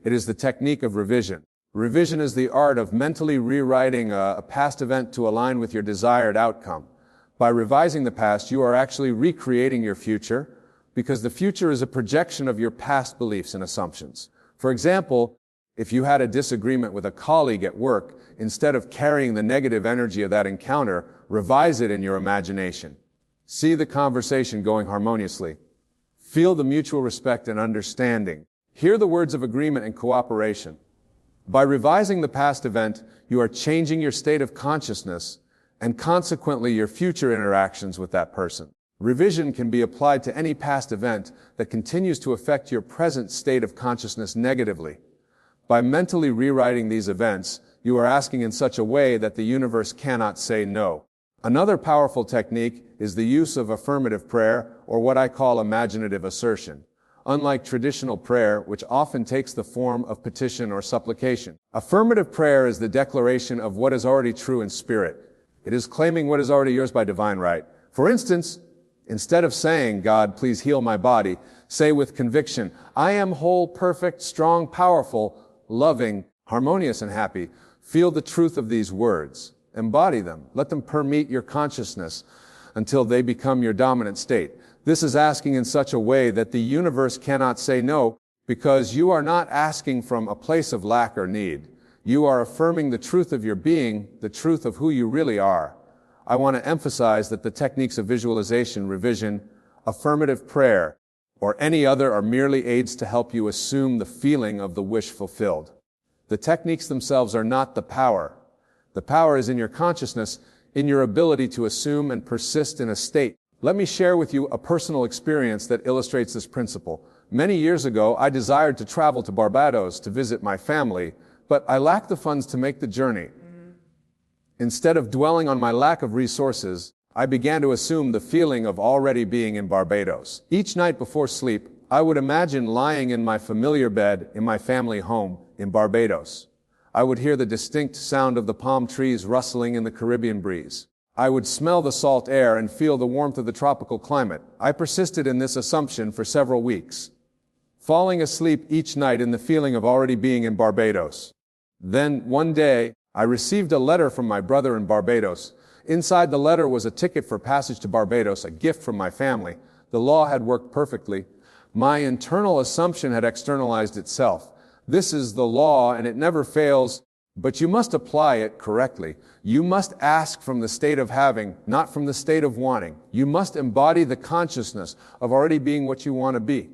It is the technique of revision. Revision is the art of mentally rewriting a past event to align with your desired outcome. By revising the past, you are actually recreating your future, because the future is a projection of your past beliefs and assumptions. For example, if you had a disagreement with a colleague at work, instead of carrying the negative energy of that encounter, revise it in your imagination. See the conversation going harmoniously. Feel the mutual respect and understanding. Hear the words of agreement and cooperation. By revising the past event, you are changing your state of consciousness and consequently your future interactions with that person. Revision can be applied to any past event that continues to affect your present state of consciousness negatively. By mentally rewriting these events, you are asking in such a way that the universe cannot say no. Another powerful technique is the use of affirmative prayer, or what I call imaginative assertion. Unlike traditional prayer, which often takes the form of petition or supplication, affirmative prayer is the declaration of what is already true in spirit. It is claiming what is already yours by divine right. For instance, instead of saying, God, please heal my body, say with conviction, I am whole, perfect, strong, powerful, loving, harmonious, and happy. Feel the truth of these words. Embody them. Let them permeate your consciousness until they become your dominant state. This is asking in such a way that the universe cannot say no, because you are not asking from a place of lack or need. You are affirming the truth of your being, the truth of who you really are. I want to emphasize that the techniques of visualization, revision, affirmative prayer, or any other are merely aids to help you assume the feeling of the wish fulfilled. The techniques themselves are not the power. The power is in your consciousness, in your ability to assume and persist in a state. Let me share with you a personal experience that illustrates this principle. Many years ago, I desired to travel to Barbados to visit my family, but I lacked the funds to make the journey. Instead of dwelling on my lack of resources, I began to assume the feeling of already being in Barbados. Each night before sleep, I would imagine lying in my familiar bed in my family home in Barbados. I would hear the distinct sound of the palm trees rustling in the Caribbean breeze. I would smell the salt air and feel the warmth of the tropical climate. I persisted in this assumption for several weeks, falling asleep each night in the feeling of already being in Barbados. Then, one day, I received a letter from my brother in Barbados. Inside the letter was a ticket for passage to Barbados, a gift from my family. The law had worked perfectly. My internal assumption had externalized itself. This is the law, and it never fails, but you must apply it correctly. You must ask from the state of having, not from the state of wanting. You must embody the consciousness of already being what you want to be,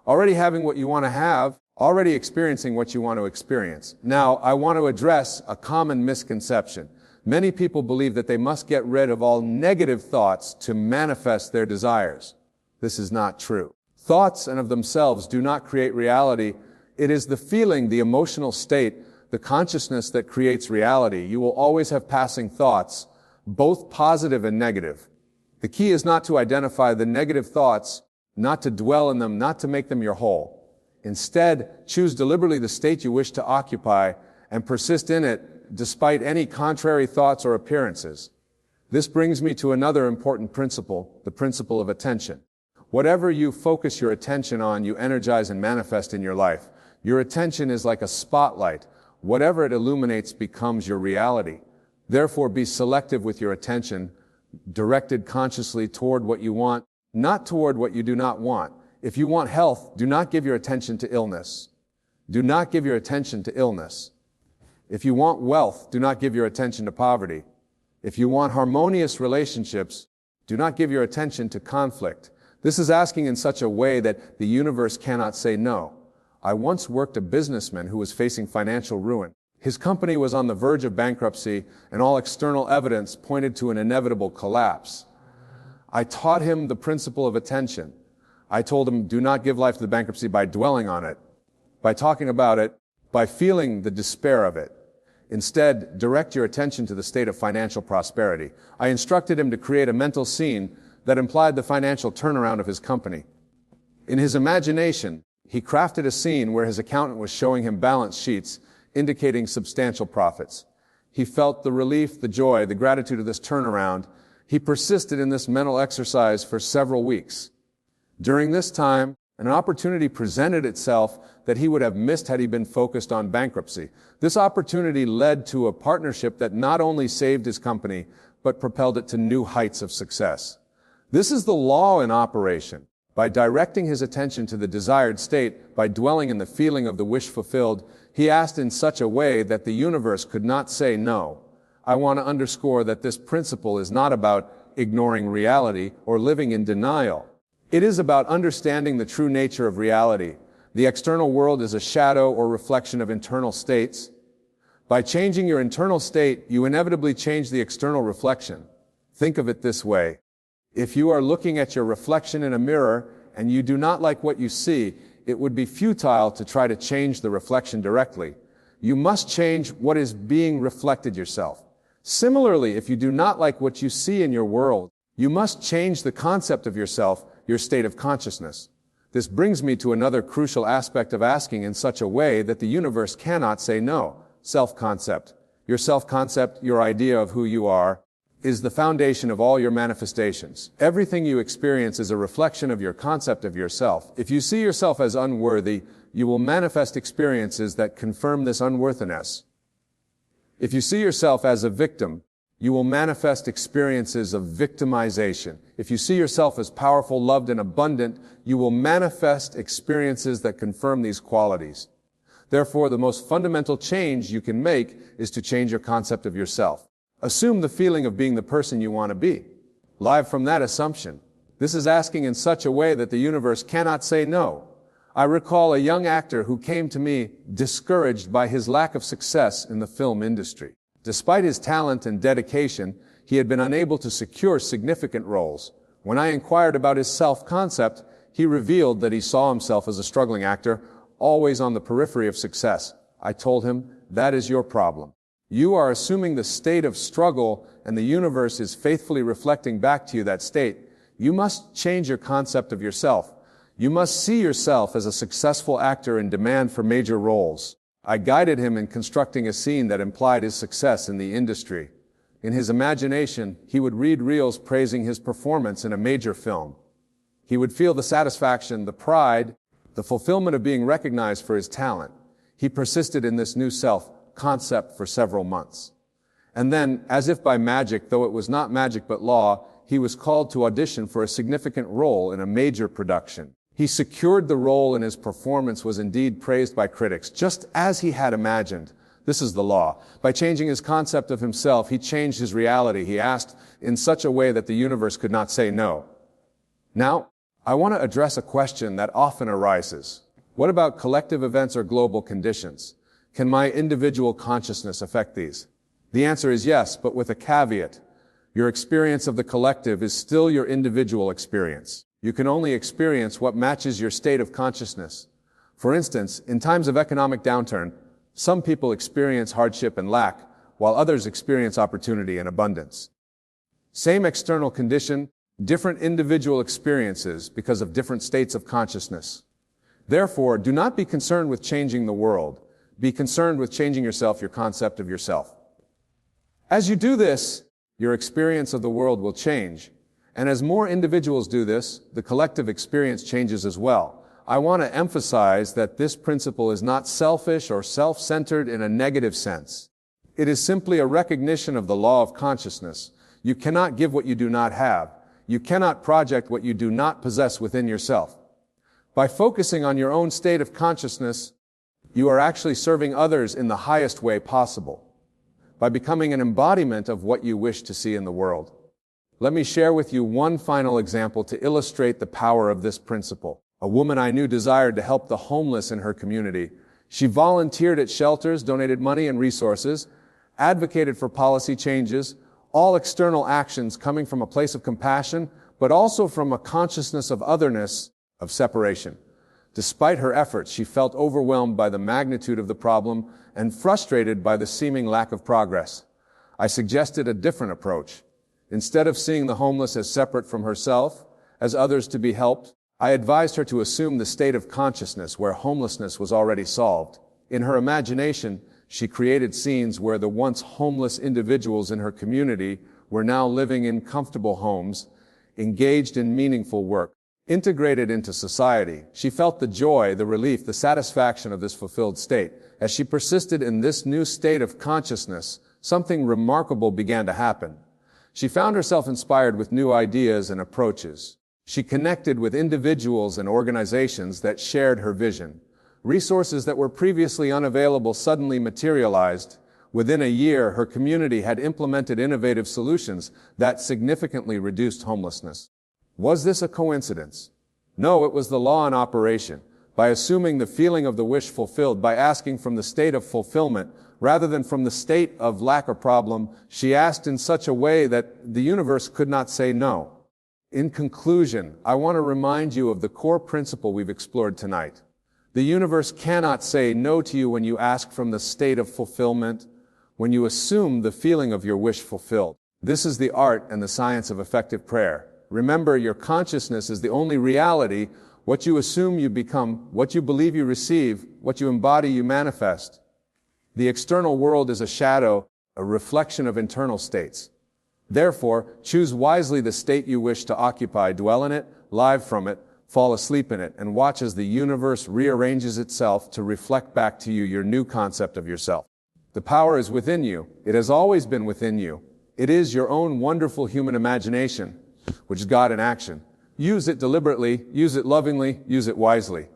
already having what you want to have, already experiencing what you want to experience. Now, I want to address a common misconception. Many people believe that they must get rid of all negative thoughts to manifest their desires. This is not true. Thoughts and of themselves do not create reality. It is the feeling, the emotional state, the consciousness that creates reality. You will always have passing thoughts, both positive and negative. The key is not to identify the negative thoughts, not to dwell in them, not to make them your whole. Instead, choose deliberately the state you wish to occupy and persist in it despite any contrary thoughts or appearances. This brings me to another important principle, the principle of attention. Whatever you focus your attention on, you energize and manifest in your life. Your attention is like a spotlight. Whatever it illuminates becomes your reality. Therefore, be selective with your attention, directed consciously toward what you want, not toward what you do not want. If you want health, do not give your attention to illness. Do not give your attention to illness. If you want wealth, do not give your attention to poverty. If you want harmonious relationships, do not give your attention to conflict. This is asking in such a way that the universe cannot say no. I once worked a businessman who was facing financial ruin. His company was on the verge of bankruptcy, and all external evidence pointed to an inevitable collapse. I taught him the principle of attention. I told him, do not give life to the bankruptcy by dwelling on it, by talking about it, by feeling the despair of it. Instead, direct your attention to the state of financial prosperity. I instructed him to create a mental scene that implied the financial turnaround of his company. In his imagination, he crafted a scene where his accountant was showing him balance sheets indicating substantial profits. He felt the relief, the joy, the gratitude of this turnaround. He persisted in this mental exercise for several weeks. During this time, an opportunity presented itself that he would have missed had he been focused on bankruptcy. This opportunity led to a partnership that not only saved his company, but propelled it to new heights of success. This is the law in operation. By directing his attention to the desired state, by dwelling in the feeling of the wish fulfilled, he asked in such a way that the universe could not say no. I want to underscore that this principle is not about ignoring reality or living in denial. It is about understanding the true nature of reality. The external world is a shadow or reflection of internal states. By changing your internal state, you inevitably change the external reflection. Think of it this way. If you are looking at your reflection in a mirror and you do not like what you see, it would be futile to try to change the reflection directly. You must change what is being reflected yourself. Similarly, if you do not like what you see in your world, you must change the concept of yourself, your state of consciousness. This brings me to another crucial aspect of asking in such a way that the universe cannot say no. Self-concept. Your self-concept, your idea of who you are, is the foundation of all your manifestations. Everything you experience is a reflection of your concept of yourself. If you see yourself as unworthy, you will manifest experiences that confirm this unworthiness. If you see yourself as a victim, you will manifest experiences of victimization. If you see yourself as powerful, loved, and abundant, you will manifest experiences that confirm these qualities. Therefore, the most fundamental change you can make is to change your concept of yourself. Assume the feeling of being the person you want to be. Live from that assumption. This is asking in such a way that the universe cannot say no. I recall a young actor who came to me discouraged by his lack of success in the film industry. Despite his talent and dedication, he had been unable to secure significant roles. When I inquired about his self-concept, he revealed that he saw himself as a struggling actor, always on the periphery of success. I told him, that is your problem. You are assuming the state of struggle, and the universe is faithfully reflecting back to you that state. You must change your concept of yourself. You must see yourself as a successful actor in demand for major roles. I guided him in constructing a scene that implied his success in the industry. In his imagination, he would read reels praising his performance in a major film. He would feel the satisfaction, the pride, the fulfillment of being recognized for his talent. He persisted in this new self-concept for several months. And then, as if by magic, though it was not magic but law, he was called to audition for a significant role in a major production. He secured the role and his performance was indeed praised by critics, just as he had imagined. This is the law. By changing his concept of himself, he changed his reality. He asked in such a way that the universe could not say no. Now, I want to address a question that often arises. What about collective events or global conditions? Can my individual consciousness affect these? The answer is yes, but with a caveat. Your experience of the collective is still your individual experience. You can only experience what matches your state of consciousness. For instance, in times of economic downturn, some people experience hardship and lack, while others experience opportunity and abundance. Same external condition, different individual experiences because of different states of consciousness. Therefore, do not be concerned with changing the world. Be concerned with changing yourself, your concept of yourself. As you do this, your experience of the world will change. And as more individuals do this, the collective experience changes as well. I want to emphasize that this principle is not selfish or self-centered in a negative sense. It is simply a recognition of the law of consciousness. You cannot give what you do not have. You cannot project what you do not possess within yourself. By focusing on your own state of consciousness, you are actually serving others in the highest way possible, by becoming an embodiment of what you wish to see in the world. Let me share with you one final example to illustrate the power of this principle. A woman I knew desired to help the homeless in her community. She volunteered at shelters, donated money and resources, advocated for policy changes, all external actions coming from a place of compassion, but also from a consciousness of otherness, of separation. Despite her efforts, she felt overwhelmed by the magnitude of the problem and frustrated by the seeming lack of progress. I suggested a different approach. Instead of seeing the homeless as separate from herself, as others to be helped, I advised her to assume the state of consciousness where homelessness was already solved. In her imagination, she created scenes where the once homeless individuals in her community were now living in comfortable homes, engaged in meaningful work, integrated into society. She felt the joy, the relief, the satisfaction of this fulfilled state. As she persisted in this new state of consciousness, something remarkable began to happen. She found herself inspired with new ideas and approaches. She connected with individuals and organizations that shared her vision. Resources that were previously unavailable suddenly materialized. Within a year, her community had implemented innovative solutions that significantly reduced homelessness. Was this a coincidence? No, it was the law in operation. By assuming the feeling of the wish fulfilled, by asking from the state of fulfillment, rather than from the state of lack or problem, she asked in such a way that the universe could not say no. In conclusion, I want to remind you of the core principle we've explored tonight. The universe cannot say no to you when you ask from the state of fulfillment, when you assume the feeling of your wish fulfilled. This is the art and the science of effective prayer. Remember, your consciousness is the only reality. What you assume you become, what you believe you receive, what you embody you manifest. The external world is a shadow, a reflection of internal states. Therefore, choose wisely the state you wish to occupy, dwell in it, live from it, fall asleep in it, and watch as the universe rearranges itself to reflect back to you your new concept of yourself. The power is within you. It has always been within you. It is your own wonderful human imagination, which is God in action. Use it deliberately, use it lovingly, use it wisely.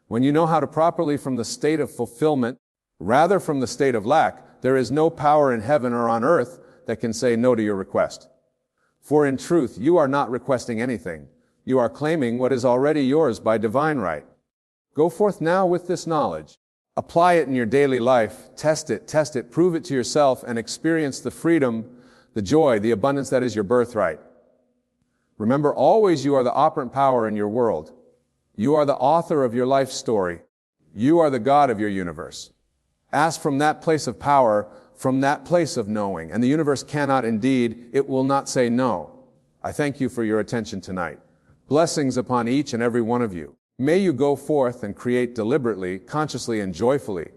When you know how to properly from the state of fulfillment, rather from the state of lack, there is no power in heaven or on earth that can say no to your request. For in truth, you are not requesting anything. You are claiming what is already yours by divine right. Go forth now with this knowledge. Apply it in your daily life. Test it, prove it to yourself, and experience the freedom, the joy, the abundance that is your birthright. Remember, always you are the operant power in your world. You are the author of your life story. You are the God of your universe. Ask from that place of power, from that place of knowing, and the universe cannot, indeed, it will not say no. I thank you for your attention tonight. Blessings upon each and every one of you. May you go forth and create deliberately, consciously, and joyfully.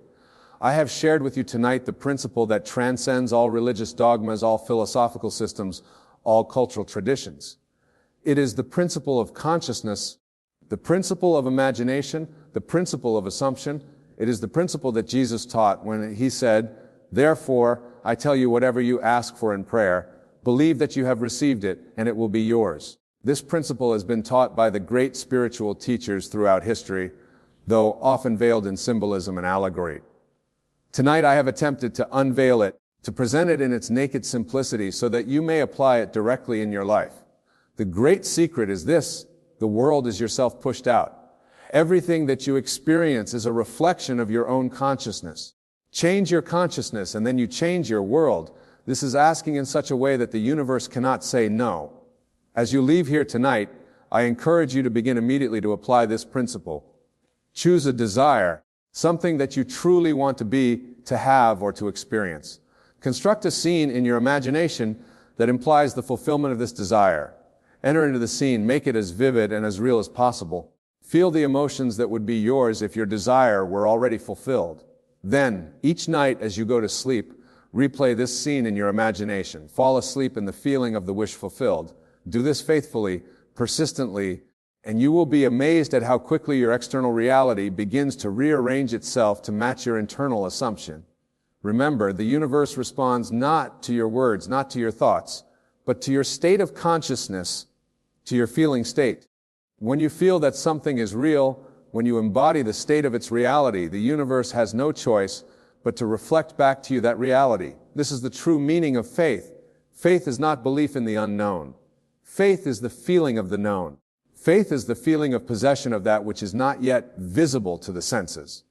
I have shared with you tonight the principle that transcends all religious dogmas, all philosophical systems, all cultural traditions. It is the principle of consciousness, the principle of imagination, the principle of assumption. It is the principle that Jesus taught when he said, "Therefore, I tell you whatever you ask for in prayer, believe that you have received it, and it will be yours." This principle has been taught by the great spiritual teachers throughout history, though often veiled in symbolism and allegory. Tonight I have attempted to unveil it, to present it in its naked simplicity so that you may apply it directly in your life. The great secret is this: the world is yourself pushed out. Everything that you experience is a reflection of your own consciousness. Change your consciousness and then you change your world. This is asking in such a way that the universe cannot say no. As you leave here tonight, I encourage you to begin immediately to apply this principle. Choose a desire, something that you truly want to be, to have, or to experience. Construct a scene in your imagination that implies the fulfillment of this desire. Enter into the scene, make it as vivid and as real as possible. Feel the emotions that would be yours if your desire were already fulfilled. Then, each night as you go to sleep, replay this scene in your imagination. Fall asleep in the feeling of the wish fulfilled. Do this faithfully, persistently, and you will be amazed at how quickly your external reality begins to rearrange itself to match your internal assumption. Remember, the universe responds not to your words, not to your thoughts, but to your state of consciousness, to your feeling state. When you feel that something is real, when you embody the state of its reality, the universe has no choice but to reflect back to you that reality. This is the true meaning of faith. Faith is not belief in the unknown. Faith is the feeling of the known. Faith is the feeling of possession of that which is not yet visible to the senses.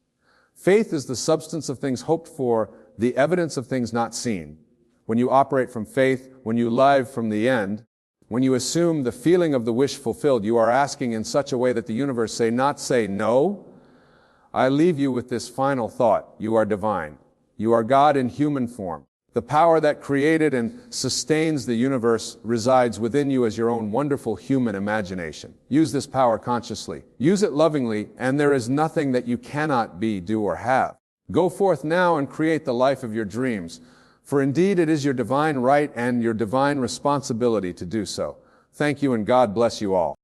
Faith is the substance of things hoped for, the evidence of things not seen. When you operate from faith, when you live from the end, when you assume the feeling of the wish fulfilled, you are asking in such a way that the universe not say no. I leave you with this final thought. You are divine. You are God in human form. The power that created and sustains the universe resides within you as your own wonderful human imagination. Use this power consciously. Use it lovingly, and there is nothing that you cannot be, do, or have. Go forth now and create the life of your dreams, for indeed it is your divine right and your divine responsibility to do so. Thank you, and God bless you all.